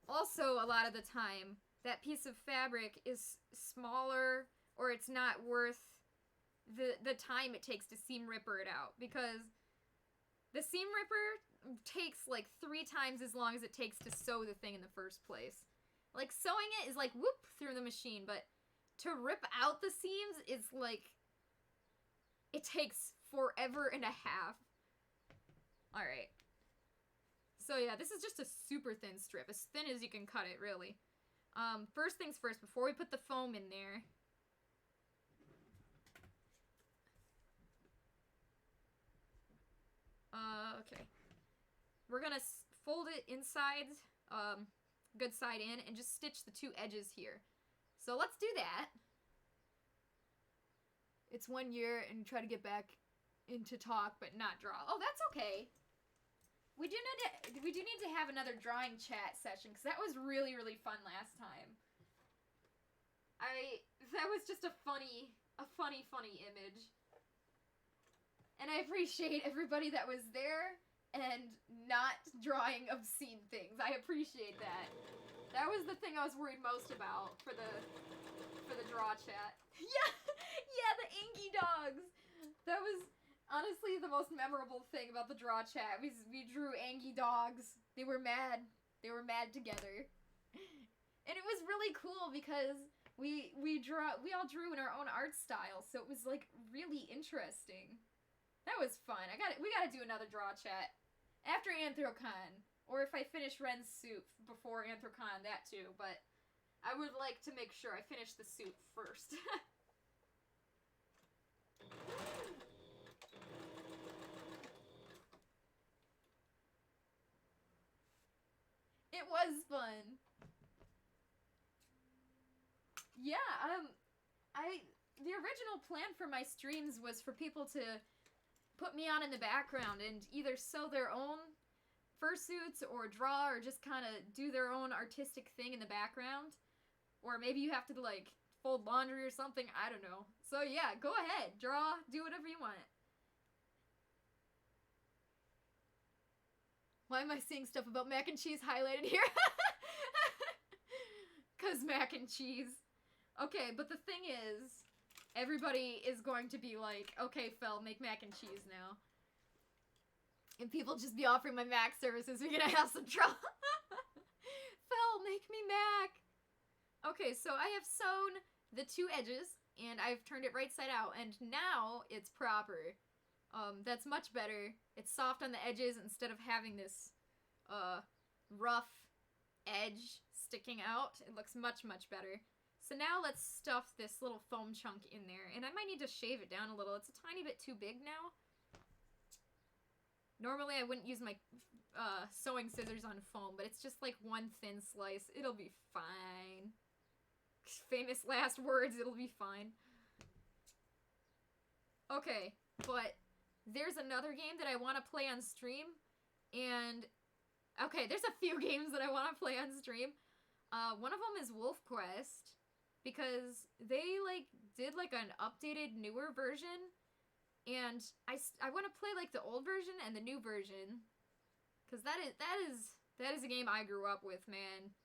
also a lot of the time that piece of fabric is smaller, or it's not worth the time it takes to seam ripper it out, because the seam ripper takes like 3 times as long as it takes to sew the thing in the first place. Like, sewing it is like whoop through the machine, but to rip out the seams is like, it takes forever and a half. Alright. So yeah, this is just a super thin strip, as thin as you can cut it, really. First things first, before we put the foam in there, okay. We're gonna fold it inside, good side in, and just stitch the 2 edges here. So let's do that. It's 1 year and try to get back into talk, but not draw. Oh, that's okay. We do need to have another drawing chat session, because that was really, really fun last time. That was just a funny image. And I appreciate everybody that was there and not drawing obscene things. I appreciate that. That was the thing I was worried most about for the draw chat. Yeah, the Angie dogs. That was honestly the most memorable thing about the draw chat. We drew Angie dogs. They were mad. They were mad together. And it was really cool because we all drew in our own art style, so it was like really interesting. That was fun. We gotta do another draw chat after Anthrocon, or if I finish Renn's suit before Anthrocon, that too. But I would like to make sure I finish the suit first. It was fun. Yeah, the original plan for my streams was for people to put me on in the background and either sew their own fursuits or draw or just kind of do their own artistic thing in the background. Or maybe you have to, like, fold laundry or something. I don't know. So yeah, go ahead. Draw. Do whatever you want. Why am I seeing stuff about mac and cheese highlighted here? Because mac and cheese. Okay, but the thing is, everybody is going to be like, okay, Fel, make mac and cheese now. And people just be offering my mac services. We're gonna have some trouble. Fel, make me mac. Okay, so I have sewn the 2 edges, and I've turned it right side out, and now it's proper. That's much better. It's soft on the edges instead of having this, rough edge sticking out. It looks much, much better. So now let's stuff this little foam chunk in there, and I might need to shave it down a little. It's a tiny bit too big now. Normally I wouldn't use my sewing scissors on foam, but it's just like one thin slice. It'll be fine. Famous last words, it'll be fine. Okay, but there's another game that I want to play on stream, and okay, there's a few games that I want to play on stream. One of them is Wolf Quest, because they like did like an updated newer version, and I want to play like the old version and the new version, because that is a game I grew up with, man.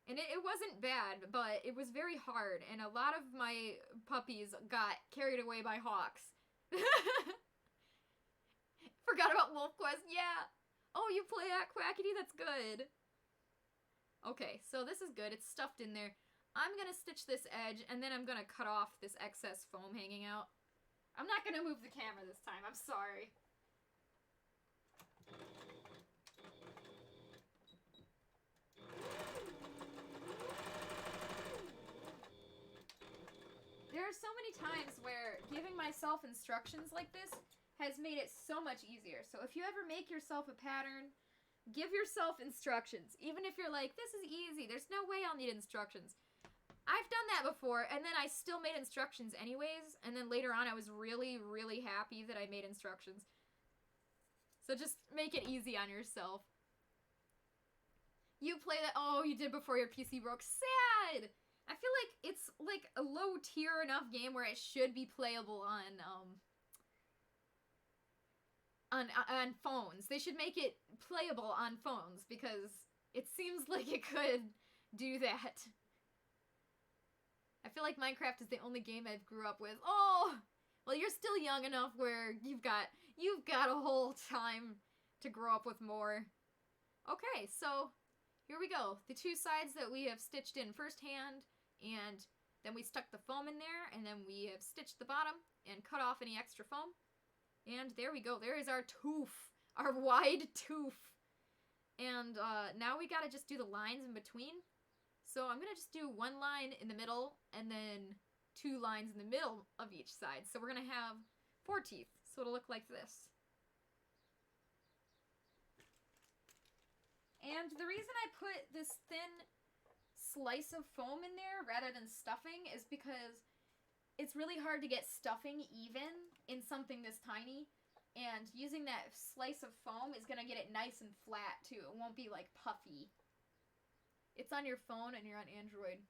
And it wasn't bad, but it was very hard, and a lot of my puppies got carried away by hawks. Forgot about Wolf Quest, yeah! Oh, you play at Quackity? That's good. Okay, so this is good. It's stuffed in there. I'm gonna stitch this edge, and then I'm gonna cut off this excess foam hanging out. I'm not gonna move the camera this time, I'm sorry. There are so many times where giving myself instructions like this has made it so much easier. So if you ever make yourself a pattern, give yourself instructions. Even if you're like, this is easy, there's no way I'll need instructions. I've done that before, and then I still made instructions anyways, and then later on I was really, really happy that I made instructions. So just make it easy on yourself. You play that, oh, you did before your PC broke. Sad! I feel like it's like a low tier enough game where it should be playable on phones. They should make it playable on phones because it seems like it could do that. I feel like Minecraft is the only game I've grew up with. Oh! Well, you're still young enough where you've got a whole time to grow up with more. Okay, so here we go. The two sides that we have stitched in firsthand, and then we stuck the foam in there, and then we have stitched the bottom and cut off any extra foam. And there we go. There is our tooth. Our wide tooth. And now we gotta just do the lines in between. So I'm gonna just do one line in the middle, and then 2 lines in the middle of each side. So we're gonna have 4 teeth. So it'll look like this. And the reason I put this thin slice of foam in there rather than stuffing is because it's really hard to get stuffing even in something this tiny. And using that slice of foam is gonna get it nice and flat too. It won't be like puffy. It's on your phone and you're on Android.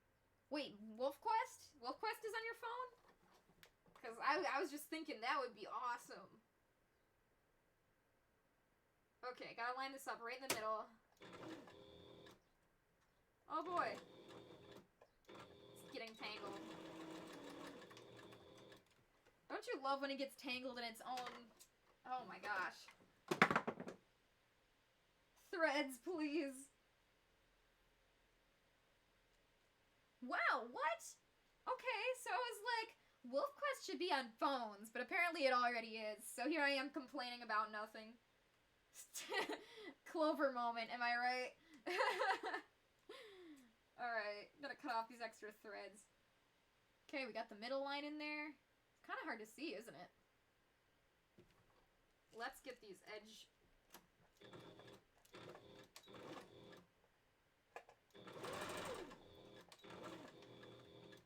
Wait, Wolf Quest? Wolf Quest is on your phone? Because I was just thinking that would be awesome. Okay, gotta line this up right in the middle. Oh boy. It's getting tangled. Don't you love when it gets tangled in its own... Oh my gosh. Threads, please. Wow, what? Okay, so I was like, Wolf Quest should be on phones, but apparently it already is. So here I am complaining about nothing. Clover moment, am I right? Alright, gotta cut off these extra threads. Okay, we got the middle line in there. It's kind of hard to see, isn't it? Let's get these edge...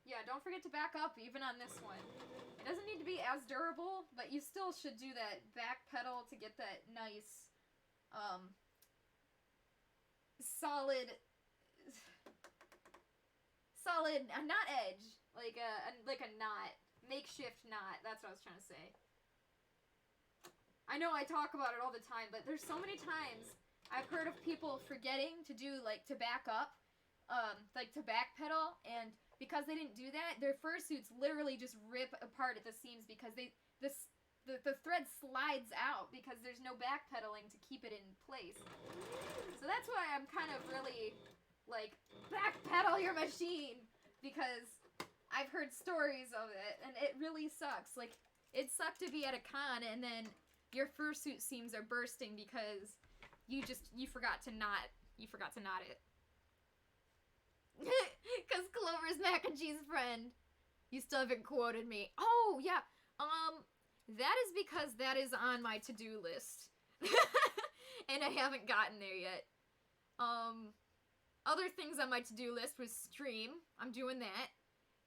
Yeah, don't forget to back up even on this one. It doesn't need to be as durable, but you still should do that back pedal to get that nice, solid, not edge, like a knot, makeshift knot, that's what I was trying to say. I know I talk about it all the time, but there's so many times I've heard of people forgetting to do, like, to back up, like, to backpedal, and because they didn't do that, their fursuits literally just rip apart at the seams because the thread slides out because there's no backpedaling to keep it in place. So that's why I'm kind of really, like, backpedal your machine, because I've heard stories of it, and it really sucks. Like, it sucked to be at a con, and then your fursuit seams are bursting because you forgot to knot it. Because Clover's mac and cheese friend. You still haven't quoted me. Oh, yeah. That is because that is on my to-do list. And I haven't gotten there yet. Other things on my to-do list was stream. I'm doing that.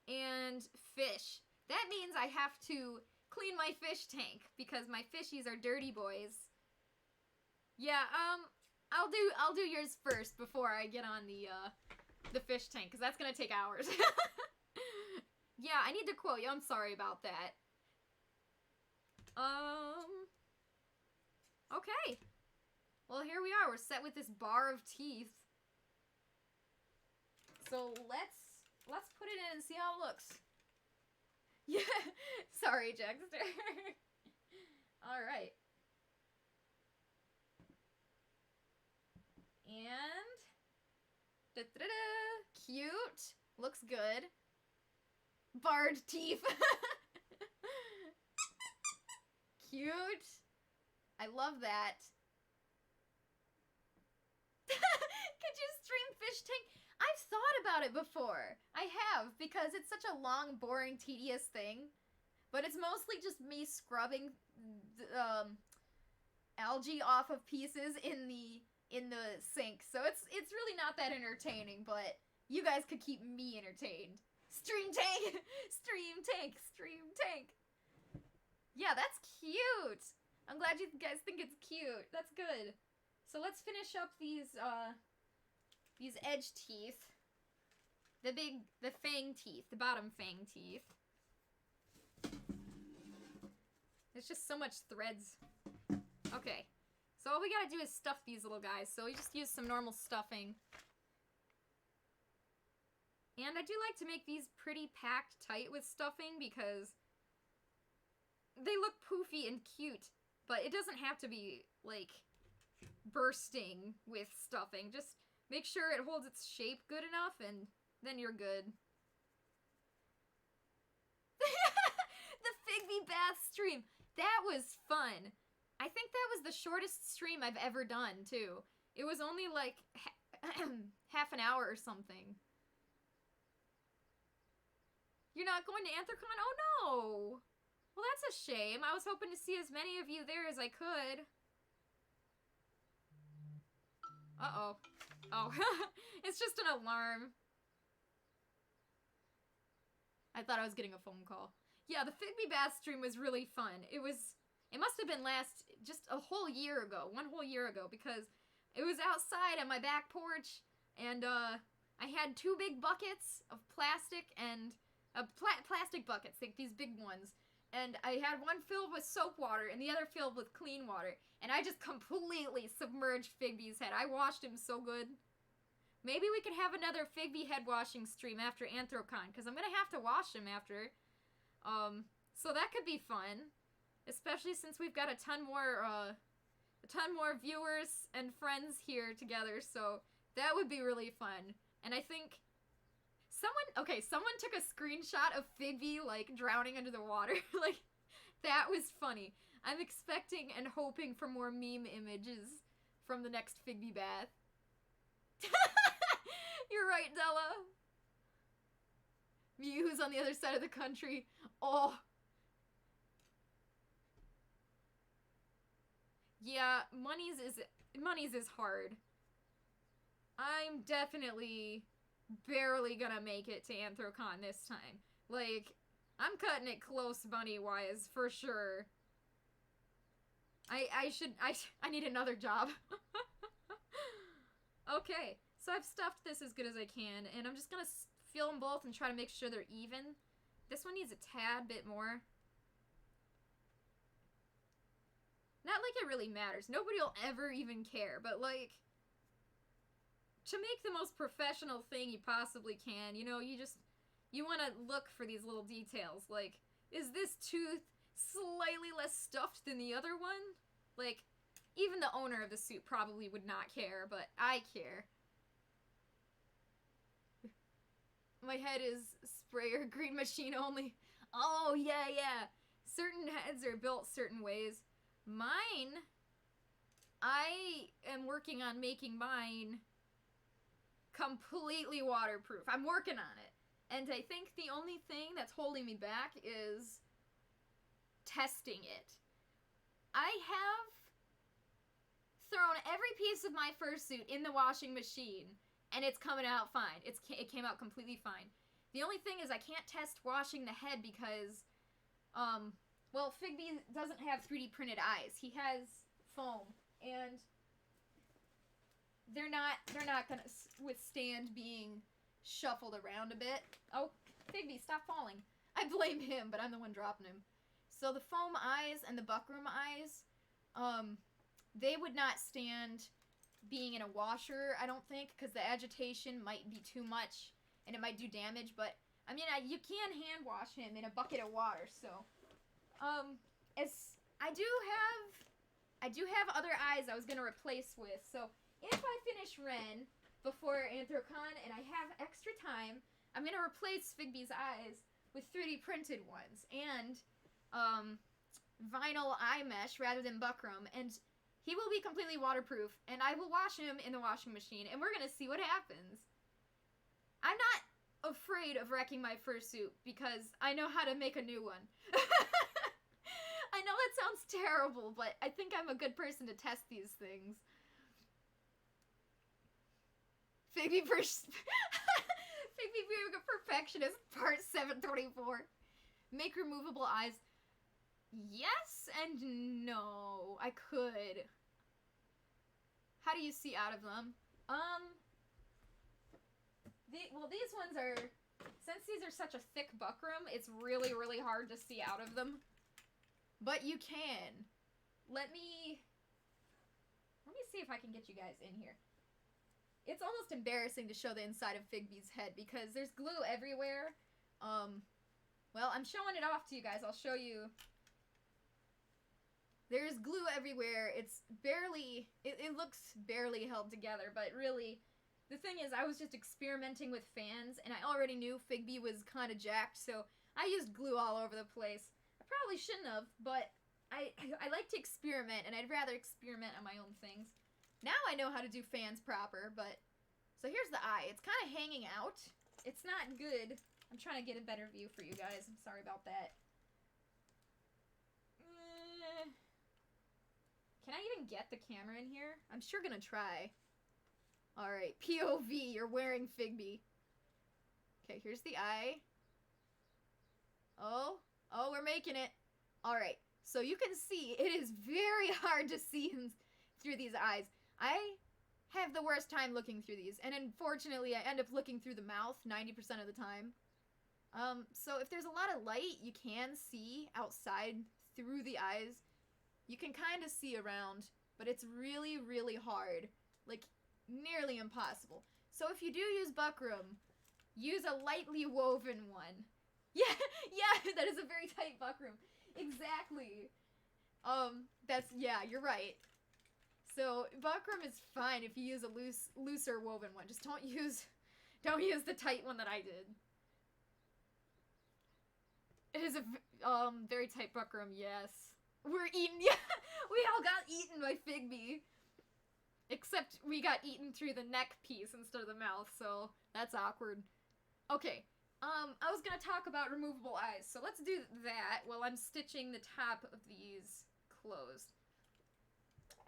And fish. That means I have to clean my fish tank because my fishies are dirty boys. Yeah, I'll do yours first before I get on the fish tank, because that's gonna take hours. Yeah, I need to quote you. I'm sorry about that. Okay. Well, here we are. We're set with this bar of teeth. So let's put it in and see how it looks. Yeah, sorry, Jackster. All right. And da-da-da, cute. Looks good. Barred teeth. Cute. I love that. Could you stream fish tank? I've thought about it before. I have, because it's such a long, boring, tedious thing. But it's mostly just me scrubbing algae off of pieces in the sink. So it's really not that entertaining, but you guys could keep me entertained. Stream tank! Stream tank! Stream tank! Yeah, that's cute! I'm glad you guys think it's cute. That's good. So let's finish up these edge teeth. The fang teeth. The bottom fang teeth. There's just so much threads. Okay. So all we gotta do is stuff these little guys. So we just use some normal stuffing. And I do like to make these pretty packed tight with stuffing because they look poofy and cute. But it doesn't have to be, like, bursting with stuffing. Just make sure it holds its shape good enough and then you're good. The Figby bath stream. That was fun. I think that was the shortest stream I've ever done, too. It was only, like, half an hour or something. You're not going to Anthrocon? Oh, no! Well, that's a shame. I was hoping to see as many of you there as I could. Uh-oh. Oh, it's just an alarm. I thought I was getting a phone call. Yeah, the Figby bath stream was really fun. It must have been just a whole year ago. 1 whole year ago, because it was outside on my back porch, and, I had 2 big buckets of plastic and, plastic buckets, like these big ones. And I had one filled with soap water and the other filled with clean water. And I just completely submerged Figby's head. I washed him so good. Maybe we could have another Figby head washing stream after Anthrocon, because I'm going to have to wash him after. So that could be fun. Especially since we've got a ton more viewers and friends here together. So that would be really fun. And I think someone took a screenshot of Figby, like, drowning under the water. Like, that was funny. I'm expecting and hoping for more meme images from the next Figby bath. You're right, Della. Me, who's on the other side of the country. Oh. Yeah, money's is hard. I'm definitely barely gonna make it to Anthrocon this time. Like, I'm cutting it close money-wise, for sure. I need another job. Okay, so I've stuffed this as good as I can, and I'm just gonna fill them both and try to make sure they're even. This one needs a tad bit more. Not like it really matters. Nobody will ever even care, but, like, to make the most professional thing you possibly can, you know, you want to look for these little details. Like, is this tooth slightly less stuffed than the other one? Like, even the owner of the suit probably would not care, but I care. My head is sprayer green machine only. Oh, yeah, yeah. Certain heads are built certain ways. Mine, I am working on making mine completely waterproof. I'm working on it. And I think the only thing that's holding me back is testing it. I have thrown every piece of my fursuit in the washing machine, and it's coming out fine. It came out completely fine. The only thing is I can't test washing the head because, well, Figby doesn't have 3D printed eyes. He has foam, and they're not gonna withstand being shuffled around a bit. Oh, Figby, stop falling. I blame him, but I'm the one dropping him. So the foam eyes and the buckroom eyes, they would not stand being in a washer, I don't think, because the agitation might be too much. and it might do damage, but I mean, you can hand wash him in a bucket of water, so as I do have other eyes I was gonna replace with, so if I finish Renn before Anthrocon and I have extra time, I'm gonna replace Figby's eyes with 3D printed ones and vinyl eye mesh rather than buckram, and he will be completely waterproof, and I will wash him in the washing machine, and we're gonna see what happens. I'm not afraid of wrecking my fursuit because I know how to make a new one. I know that sounds terrible, but I think I'm a good person to test these things. Figby Perfectionist, part 724. Make removable eyes. Yes and no. I could. How do you see out of them? Well, these ones are, since these are such a thick buckram, it's really, really hard to see out of them. But you can. Let me see if I can get you guys in here. It's almost embarrassing to show the inside of Figby's head because there's glue everywhere. Well, I'm showing it off to you guys. I'll show you. There's glue everywhere. It's barely, it looks barely held together, but really, the thing is, I was just experimenting with fans, and I already knew Figby was kind of jacked, so I used glue all over the place. I probably shouldn't have, but I like to experiment, and I'd rather experiment on my own things. Now I know how to do fans proper, but... So here's the eye. It's kind of hanging out. It's not good. I'm trying to get a better view for you guys. I'm sorry about that. Can I even get the camera in here? I'm sure gonna try. Alright, POV, you're wearing Figby. Okay, here's the eye. Oh, we're making it. Alright, so you can see, it is very hard to see through these eyes. I have the worst time looking through these, and unfortunately I end up looking through the mouth 90% of the time. So if there's a lot of light, you can see outside through the eyes. You can kind of see around, but it's really, really hard. Like, nearly impossible. So if you do use buckram, use a lightly woven one. Yeah, that is a very tight buckram. Exactly. Yeah, you're right. So buckram is fine if you use a looser woven one. Just don't use the tight one that I did. It is a very tight buckram. Yes, we're eaten. Yeah, we all got eaten by Figby. Except we got eaten through the neck piece instead of the mouth, so that's awkward. Okay, I was gonna talk about removable eyes, so let's do that while I'm stitching the top of these closed.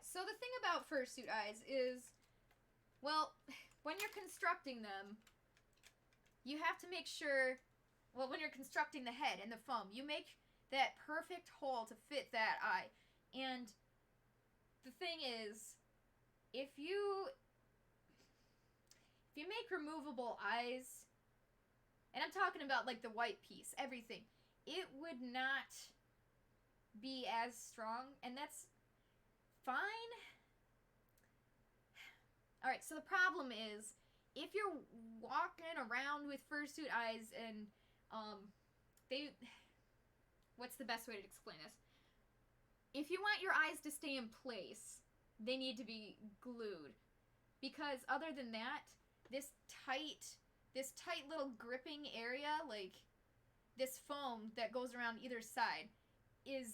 So the thing about fursuit eyes is, well, when you're constructing them, you have to make sure, well, when you're constructing the head and the foam, you make that perfect hole to fit that eye. And the thing is, if you make removable eyes, and I'm talking about like the white piece, everything, it would not be as strong, and that's fine. Alright, so the problem is, if you're walking around with fursuit eyes and, what's the best way to explain this? If you want your eyes to stay in place, they need to be glued. Because other than that, this tight little gripping area, like this foam that goes around either side, it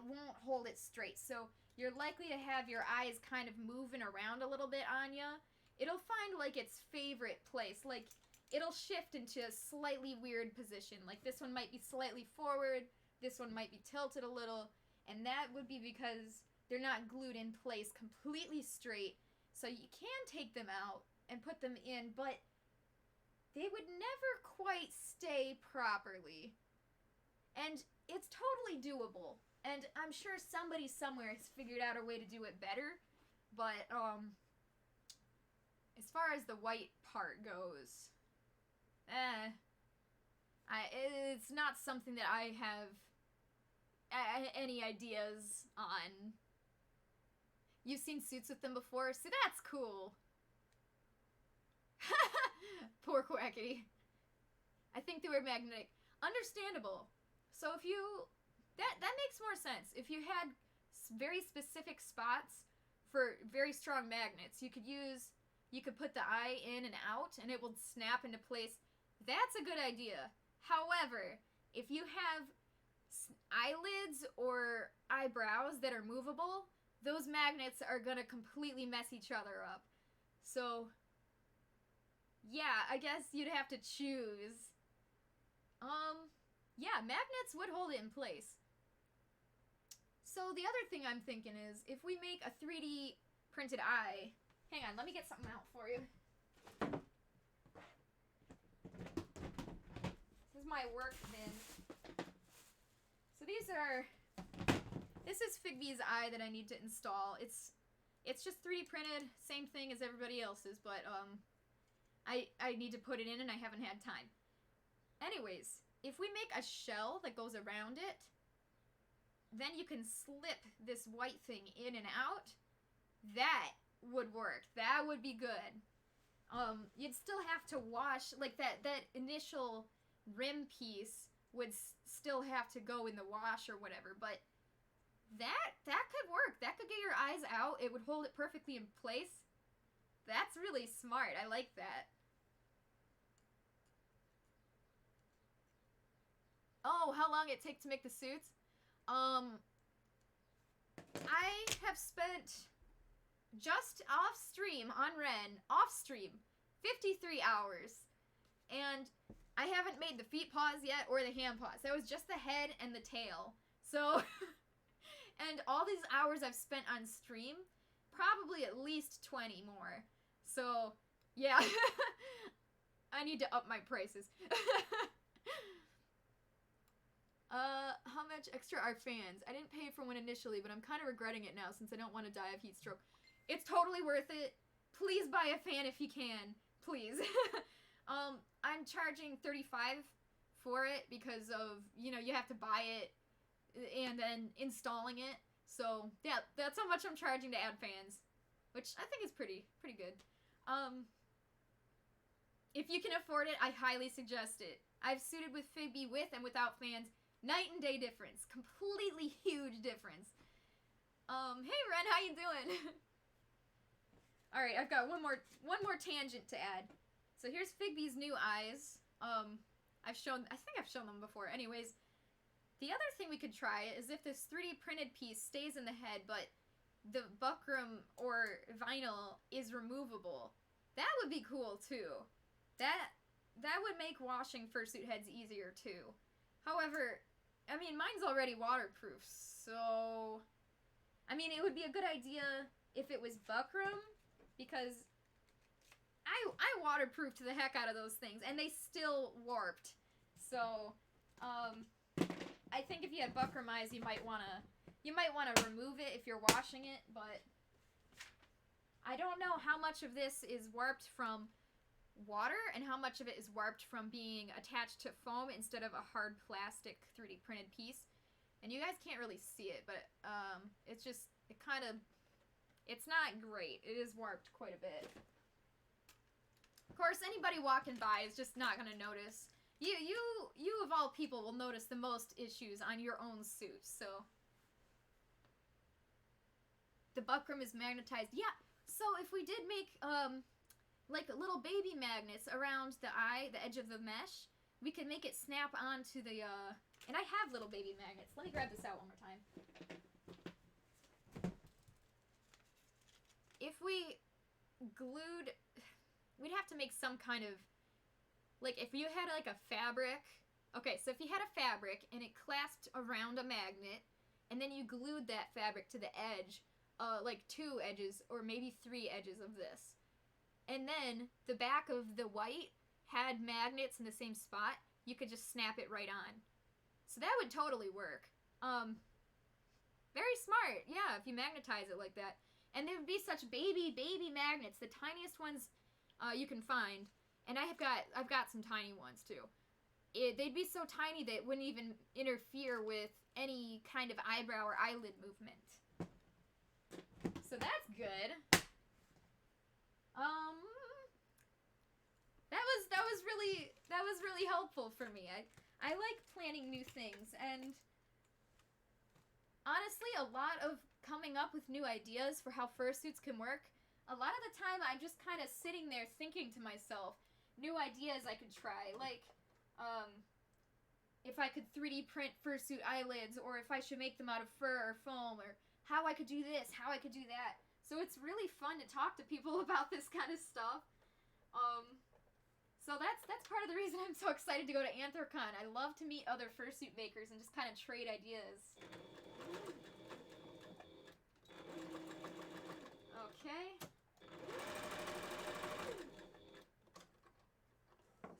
won't hold it straight. So you're likely to have your eyes kind of moving around a little bit on ya. It'll find like its favorite place. Like it'll shift into a slightly weird position. Like this one might be slightly forward, this one might be tilted a little, and that would be because they're not glued in place completely straight. So you can take them out and put them in, but they would never quite stay properly. And it's totally doable. And I'm sure somebody somewhere has figured out a way to do it better. But, as far as the white part goes, it's not something that I have any ideas on. You've seen suits with them before? See, that's cool. Poor Quackity. I think they were magnetic. Understandable. So if you... That makes more sense. If you had very specific spots for very strong magnets, you could put the eye in and out, and it will snap into place. That's a good idea. However, if you have eyelids or eyebrows that are movable, those magnets are gonna completely mess each other up. So, yeah, I guess you'd have to choose. Yeah, magnets would hold it in place. So the other thing I'm thinking is, if we make a 3D printed eye... Hang on, let me get something out for you. This is my work bin. So these are... This is Figby's eye that I need to install. It's just 3D printed, same thing as everybody else's, but I need to put it in and I haven't had time. Anyways, if we make a shell that goes around it, then you can slip this white thing in and out. That would work. That would be good. You'd still have to wash, like that initial rim piece would still have to go in the wash or whatever, but that could work. That could get your eyes out. It would hold it perfectly in place. That's really smart. I like that. Oh, how long it take to make the suits? I have spent just off stream on Renn, off stream, 53 hours. And I haven't made the feet paws yet or the hand paws. That was just the head and the tail. So, and all these hours I've spent on stream, probably at least 20 more. So, yeah. I need to up my prices. How much extra are fans? I didn't pay for one initially, but I'm kind of regretting it now since I don't want to die of heat stroke. It's totally worth it. Please buy a fan if you can. Please. I'm charging $35 for it because of, you know, you have to buy it and then installing it. So, yeah, that's how much I'm charging to add fans, which I think is pretty good. If you can afford it, I highly suggest it. I've suited with Figby with and without fans. Night and day difference. Completely huge difference. Hey Renn, how you doing? Alright, I've got one more tangent to add. So here's Figby's new eyes. I think I've shown them before. Anyways, the other thing we could try is if this 3D printed piece stays in the head, but the buckram or vinyl is removable. That would be cool too. That would make washing fursuit heads easier too. However, I mean, mine's already waterproof, so... I mean, it would be a good idea if it was buckram, because I waterproofed the heck out of those things, and they still warped. So, I think if you had buckram eyes, you might wanna remove it if you're washing it, but I don't know how much of this is warped from water and how much of it is warped from being attached to foam instead of a hard plastic 3D printed piece. And you guys can't really see it, but it's not great. It is warped quite a bit. Of course, anybody walking by is just not gonna notice. You of all people will notice the most issues on your own suit, so. The buckram is magnetized. Yeah, so if we did make, like little baby magnets around the eye, the edge of the mesh, we could make it snap onto the, and I have little baby magnets. Let me grab this out one more time. If we glued, we'd have to make some kind of, like if you had like a fabric, okay, so if you had a fabric and it clasped around a magnet, and then you glued that fabric to the edge, like 2 edges or maybe 3 edges of this, and then the back of the white had magnets in the same spot, you could just snap it right on. So that would totally work. Very smart, yeah, if you magnetize it like that. And they would be such baby magnets, the tiniest ones you can find. And I've got some tiny ones too. They'd be so tiny that it wouldn't even interfere with any kind of eyebrow or eyelid movement. So that's good. really helpful for me. I like planning new things, and honestly, a lot of coming up with new ideas for how fursuits can work, a lot of the time I'm just kind of sitting there thinking to myself, new ideas I could try, like, if I could 3D print fursuit eyelids, or if I should make them out of fur or foam, or how I could do this, how I could do that. So it's really fun to talk to people about this kind of stuff. So that's part of the reason I'm so excited to go to Anthrocon. I love to meet other fursuit makers and just kind of trade ideas. Okay.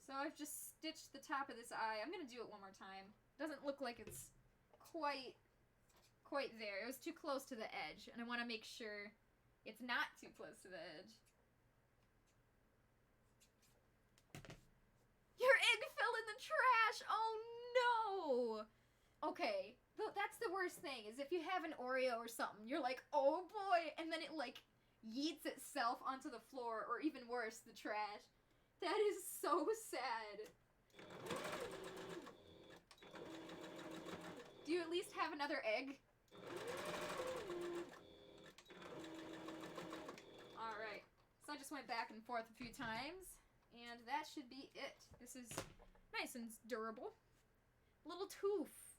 So I've just stitched the top of this eye. I'm gonna do it one more time. Doesn't look like it's quite there. It was too close to the edge, and I want to make sure it's not too close to the edge. Your egg fell in the trash! Oh no! Okay, that's the worst thing, is if you have an Oreo or something, you're like, oh boy, and then it like yeets itself onto the floor, or even worse, the trash. That is so sad. Do you at least have another egg? Alright, so I just went back and forth a few times, and that should be it. This is nice and durable. Little tooth.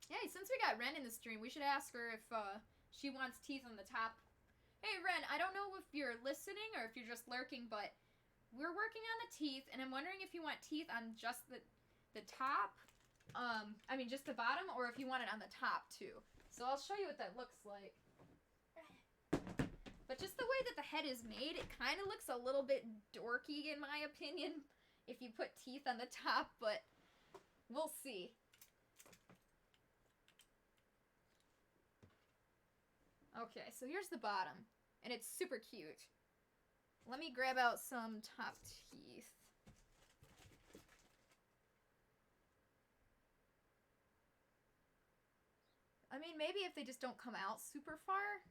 Hey, since we got Renn in the stream, we should ask her if she wants teeth on the top. Hey Renn, I don't know if you're listening or if you're just lurking, but we're working on the teeth, and I'm wondering if you want teeth on just the top, I mean just the bottom, or if you want it on the top too. So I'll show you what that looks like. But just the way that the head is made, it kind of looks a little bit dorky in my opinion if you put teeth on the top, but we'll see. Okay, so here's the bottom, and it's super cute. Let me grab out some top teeth. I mean, maybe if they just don't come out super far.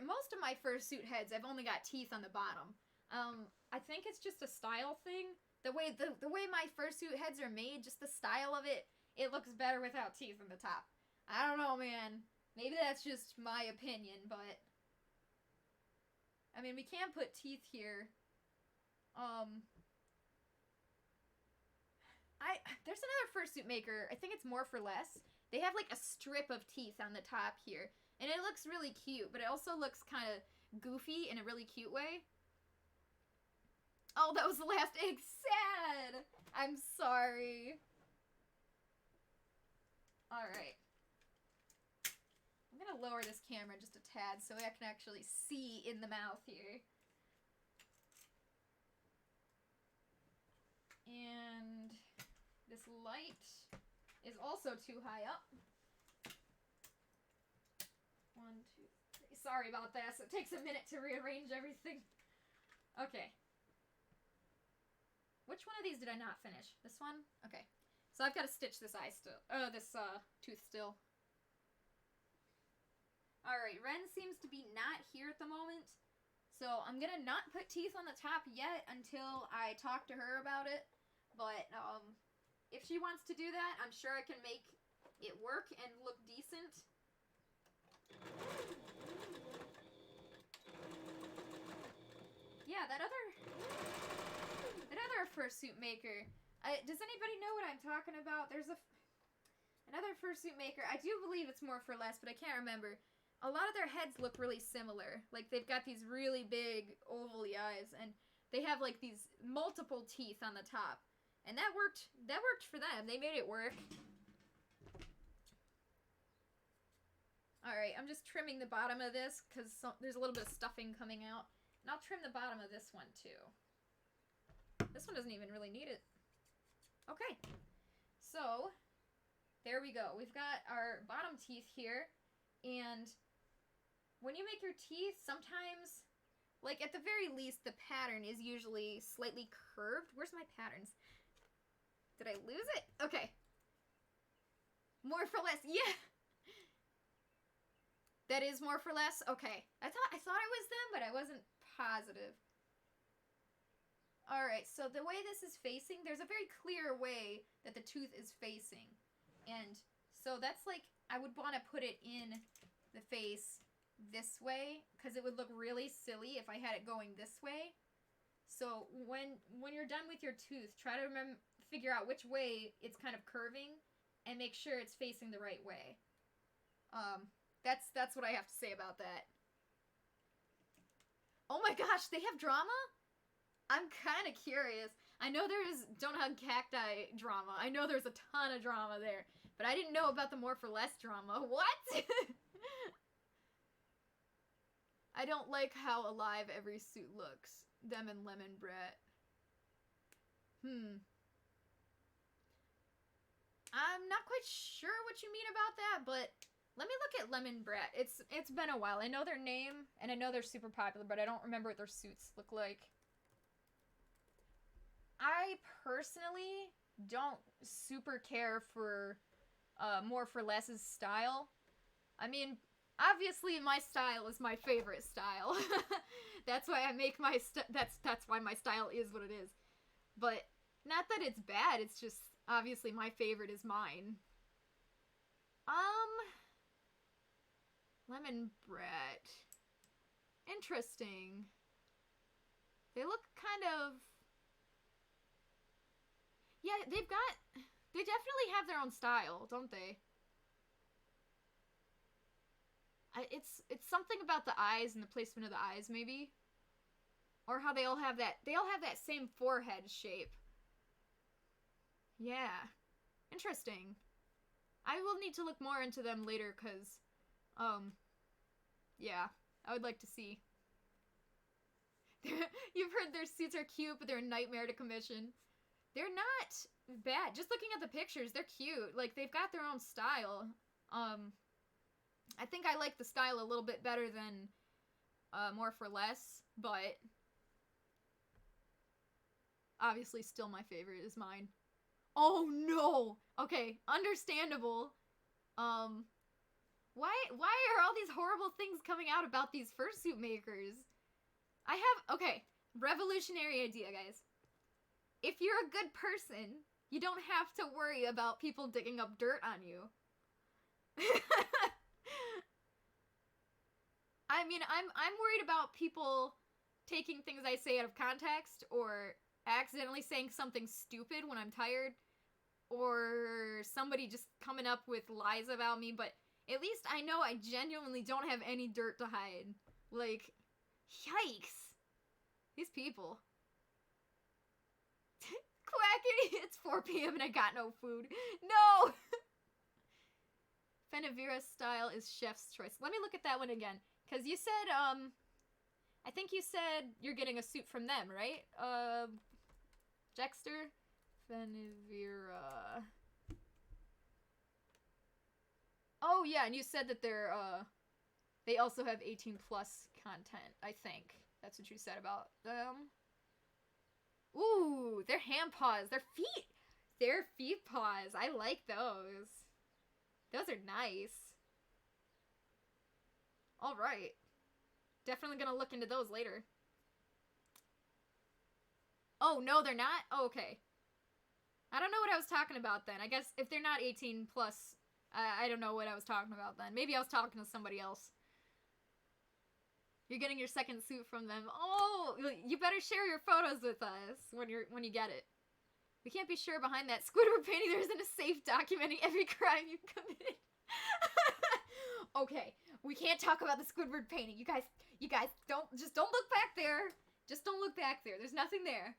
Most of my fursuit heads, I've only got teeth on the bottom. I think it's just a style thing. The way my fursuit heads are made, just the style of it, it looks better without teeth on the top. I don't know, man. Maybe that's just my opinion, but I mean, we can put teeth here. There's another fursuit maker. I think it's More for Less. They have like a strip of teeth on the top here, and it looks really cute, but it also looks kind of goofy in a really cute way. Oh, that was the last egg. Sad. I'm sorry. All right. I'm gonna lower this camera just a tad so I can actually see in the mouth here. And this light is also too high up. 1, 2, 3. Sorry about that, so it takes a minute to rearrange everything. Okay. Which one of these did I not finish? This one? Okay. So I've got to stitch this eye still. This tooth still. Alright, Renn seems to be not here at the moment, so I'm gonna not put teeth on the top yet until I talk to her about it, but if she wants to do that, I'm sure I can make it work and look decent. Yeah, that other fursuit maker, does anybody know what I'm talking about? There's another fursuit maker, I do believe it's More for Less, but I can't remember. A lot of their heads look really similar. Like, they've got these really big oval-y eyes, and they have, like, these multiple teeth on the top. And that worked for them. They made it work. Alright, I'm just trimming the bottom of this, because there's a little bit of stuffing coming out. And I'll trim the bottom of this one, too. This one doesn't even really need it. Okay. So, there we go. We've got our bottom teeth here, and when you make your teeth, sometimes, like, at the very least, the pattern is usually slightly curved. Where's my patterns? Did I lose it? Okay. More for Less. Yeah! That is More for Less? Okay. I thought it was them, but I wasn't positive. Alright, so the way this is facing, there's a very clear way that the tooth is facing. And so that's like, I would want to put it in the face this way, because it would look really silly if I had it going this way. So when you're done with your tooth, try to figure out which way it's kind of curving, and make sure it's facing the right way. That's what I have to say about that. Oh my gosh, they have drama? I'm kind of curious. I know there's Don't Hug Cacti drama. I know there's a ton of drama there. But I didn't know about the More for Less drama. What? I don't like how alive every suit looks. Them and Lemon Brat. I'm not quite sure what you mean about that, but let me look at Lemon Brat. It's been a while. I know their name, and I know they're super popular, but I don't remember what their suits look like. I personally don't super care for More for Less's style. I mean, obviously my style is my favorite style. That's why I make my that's why my style is what it is. But not that it's bad, it's just obviously my favorite is mine. Lemon Brat. Interesting. They look kind of... Yeah, they definitely have their own style, don't they? It's something about the eyes and the placement of the eyes, maybe? Or how they all have that same forehead shape. Yeah. Interesting. I will need to look more into them later, because, yeah, I would like to see. You've heard their suits are cute, but they're a nightmare to commission. They're not bad. Just looking at the pictures, they're cute. Like, they've got their own style. I think I like the style a little bit better than More for Less, but obviously still my favorite is mine. Oh no! Okay, understandable. Why are all these horrible things coming out about these fursuit makers? Okay, revolutionary idea, guys. If you're a good person, you don't have to worry about people digging up dirt on you. I mean, I'm worried about people taking things I say out of context, or accidentally saying something stupid when I'm tired, or somebody just coming up with lies about me, but at least I know I genuinely don't have any dirt to hide. Like, yikes. These people. Quackity, it's 4 p.m. and I got no food. No! Fenivera's style is chef's choice. Let me look at that one again. Because you said, I think you said you're getting a suit from them, right? Jexter? Fenivera. Oh, yeah, and you said that they also have 18 plus content, I think. That's what you said about them. Ooh, their hand paws, their feet paws. I like those. Those are nice. Alright. Definitely gonna look into those later. Oh, no, they're not? Oh, okay. I don't know what I was talking about then. I guess if they're not 18 plus, I don't know what I was talking about then. Maybe I was talking to somebody else. You're getting your second suit from them. Oh, you better share your photos with us when you get it. We can't be sure behind that Squidward painting there isn't a safe documenting every crime you've committed. Okay, we can't talk about the Squidward painting. You guys don't look back there. Just don't look back there. There's nothing there.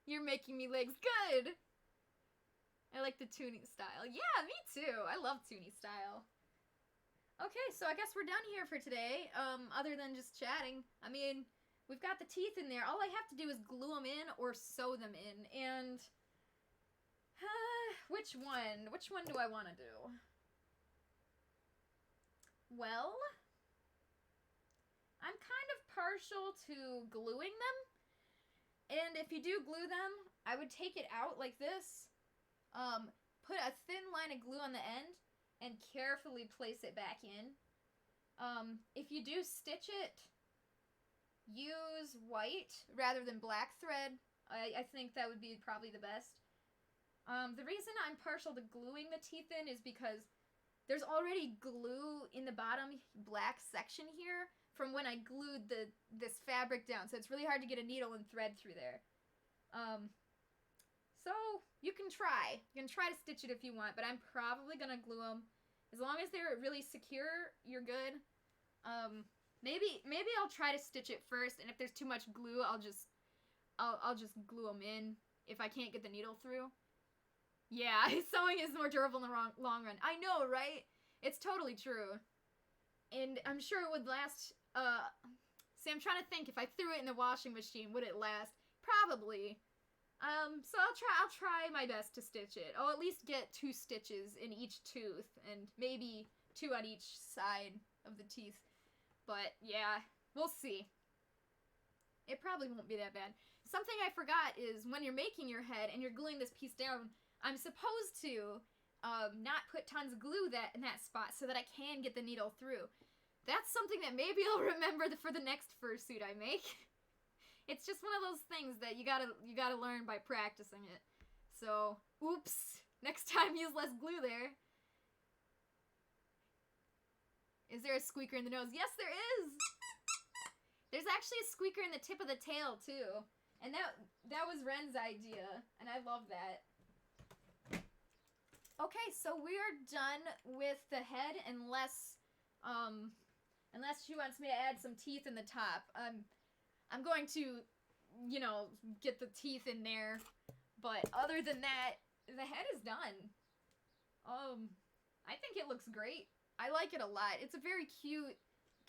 You're making me legs good. I like the tuning style. Yeah, me too. I love tuning style. Okay, so I guess we're done here for today, other than just chatting. I mean, we've got the teeth in there. All I have to do is glue them in or sew them in, and... which one? Which one do I want to do? Well, I'm kind of partial to gluing them, and if you do glue them, I would take it out like this, put a thin line of glue on the end, and carefully place it back in. If you do stitch it, use white rather than black thread. I think that would be probably the best. The reason I'm partial to gluing the teeth in is because there's already glue in the bottom black section here from when I glued this fabric down, so it's really hard to get a needle and thread through there. So you can try. You can try to stitch it if you want, but I'm probably gonna glue them. As long as they're really secure, you're good. Maybe I'll try to stitch it first, and if there's too much glue, I'll just glue them in if I can't get the needle through. Yeah, sewing is more durable in the long run. I know, right? It's totally true. And I'm sure it would last, see, I'm trying to think, if I threw it in the washing machine, would it last? Probably. So I'll try my best to stitch it. I'll at least get 2 stitches in each tooth, and maybe 2 on each side of the teeth. But, yeah, we'll see. It probably won't be that bad. Something I forgot is when you're making your head and you're gluing this piece down, I'm supposed to not put tons of glue in that spot so that I can get the needle through. That's something that maybe I'll remember for the next fursuit I make. It's just one of those things that you gotta learn by practicing it. So, oops. Next time use less glue there. Is there a squeaker in the nose? Yes, there is! There's actually a squeaker in the tip of the tail, too. And that was Renn's idea, and I love that. Okay, so we are done with the head, unless she wants me to add some teeth in the top. I'm going to, you know, get the teeth in there, but other than that, the head is done. I think it looks great. I like it a lot. It's a very cute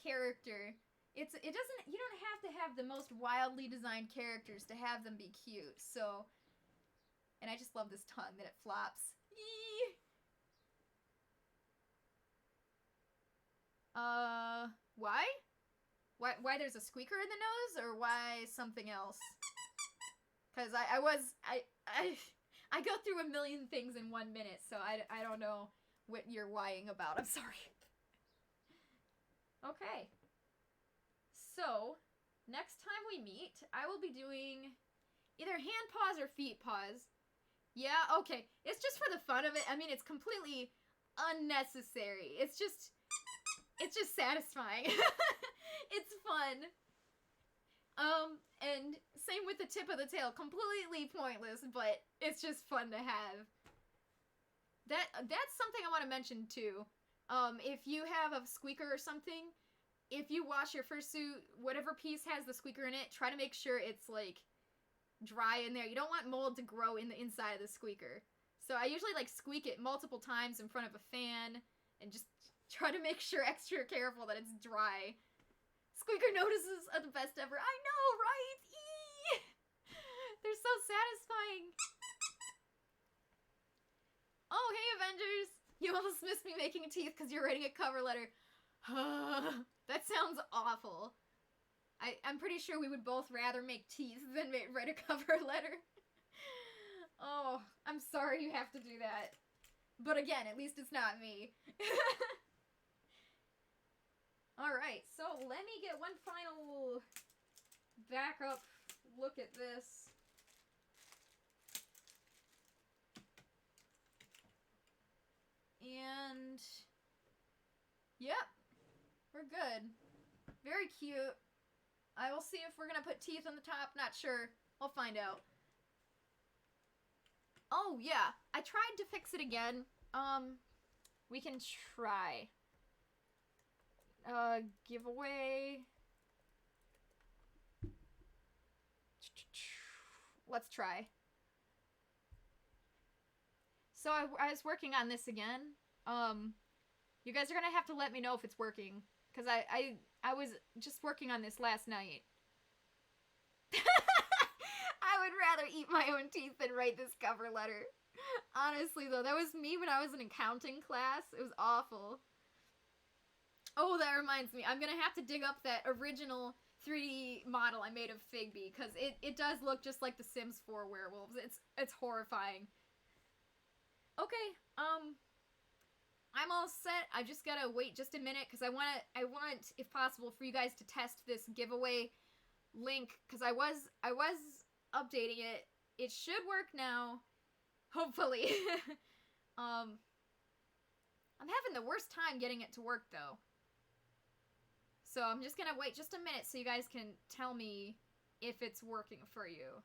character. You don't have to have the most wildly designed characters to have them be cute, so, and I just love this tongue that it flops. Eee! Why? Why there's a squeaker in the nose, or why something else? Because I go through a million things in 1 minute, so I don't know what you're whying about. I'm sorry. Okay. So, next time we meet, I will be doing either hand paws or feet paws. Yeah, okay. It's just for the fun of it. I mean, it's completely unnecessary. It's just satisfying. It's fun. And same with the tip of the tail. Completely pointless, but it's just fun to have. That's something I want to mention, too. If you have a squeaker or something, if you wash your fursuit, whatever piece has the squeaker in it, try to make sure it's, like, dry in there. You don't want mold to grow in the inside of the squeaker. So I usually, like, squeak it multiple times in front of a fan, and just try to make sure extra careful that it's dry. Squeaker notices are the best ever. I know, right? Eee! They're so satisfying. Oh, hey, Avengers! You almost missed me making teeth because you're writing a cover letter. That sounds awful. I'm pretty sure we would both rather make teeth than write a cover letter. Oh, I'm sorry you have to do that. But again, at least it's not me. Alright, so let me get one final backup look at this. And yep, we're good. Very cute. I will see if we're gonna put teeth on the top. Not sure. I'll find out. Oh, yeah. I tried to fix it again. We can try. Giveaway. Let's try. So I was working on this again. You guys are gonna have to let me know if it's working. Because I was just working on this last night. I would rather eat my own teeth than write this cover letter. Honestly, though, that was me when I was in accounting class. It was awful. Oh, that reminds me. I'm gonna have to dig up that original 3D model I made of Figby, because it does look just like The Sims 4 werewolves. It's horrifying. Okay, I'm all set. I just gotta wait just a minute, because I want, if possible, for you guys to test this giveaway link, because I was updating it. It should work now, hopefully. I'm having the worst time getting it to work, though. So I'm just gonna wait just a minute so you guys can tell me if it's working for you.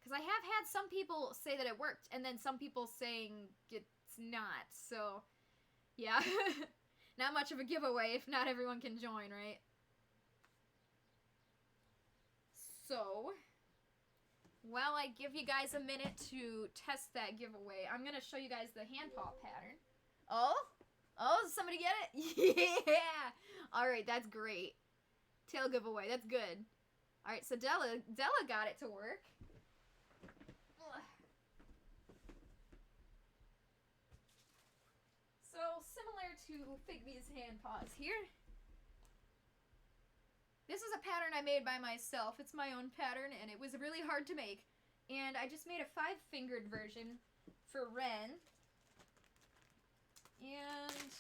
Because I have had some people say that it worked, and then some people saying it's not, so yeah. Not much of a giveaway if not everyone can join, right? So, while I give you guys a minute to test that giveaway, I'm gonna show you guys the hand paw pattern. Oh, somebody get it? Yeah! Alright, that's great. Tail giveaway, that's good. Alright, so Della got it to work. So, similar to Figby's hand paws here. This is a pattern I made by myself. It's my own pattern, and it was really hard to make. And I just made a 5-fingered version for Renn. And...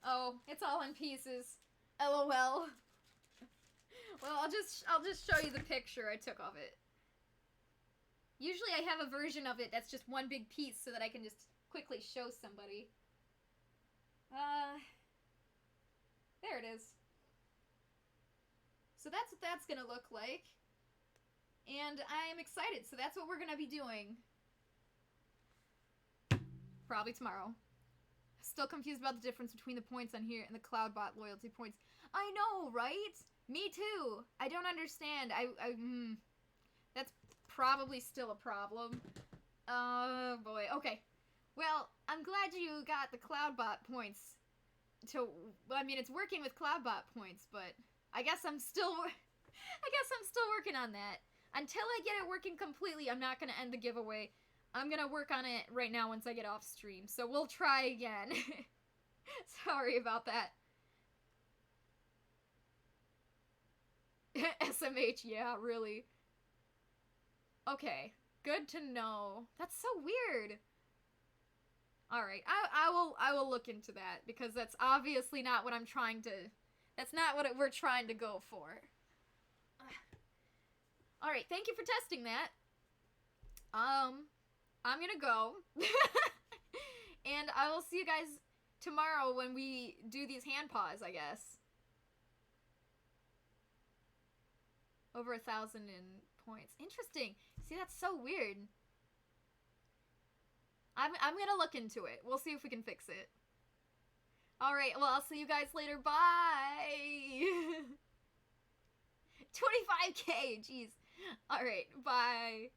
oh, it's all in pieces. LOL. Well, I'll just show you the picture I took of it. Usually I have a version of it that's just one big piece so that I can just quickly show somebody. There it is. So that's what that's gonna look like. And I'm excited, so that's what we're gonna be doing. Probably tomorrow. Still confused about the difference between the points on here and the CloudBot loyalty points. I know, right? Me too. I don't understand. That's probably still a problem. Oh boy. Okay. Well, I'm glad you got the CloudBot points. I mean, it's working with CloudBot points, but I guess I'm still working on that. Until I get it working completely, I'm not gonna end the giveaway. I'm gonna work on it right now once I get off stream. So we'll try again. Sorry about that. SMH, yeah, really. Okay, good to know. That's so weird. Alright, I will look into that, because that's obviously not what I'm trying to... That's not what we're trying to go for. Alright, thank you for testing that. I'm gonna go. And I will see you guys tomorrow when we do these hand paws, I guess. Over 1,000 in points. Interesting. See, that's so weird. I'm gonna look into it. We'll see if we can fix it. Alright, well, I'll see you guys later. Bye! 25K! Jeez. Alright, bye.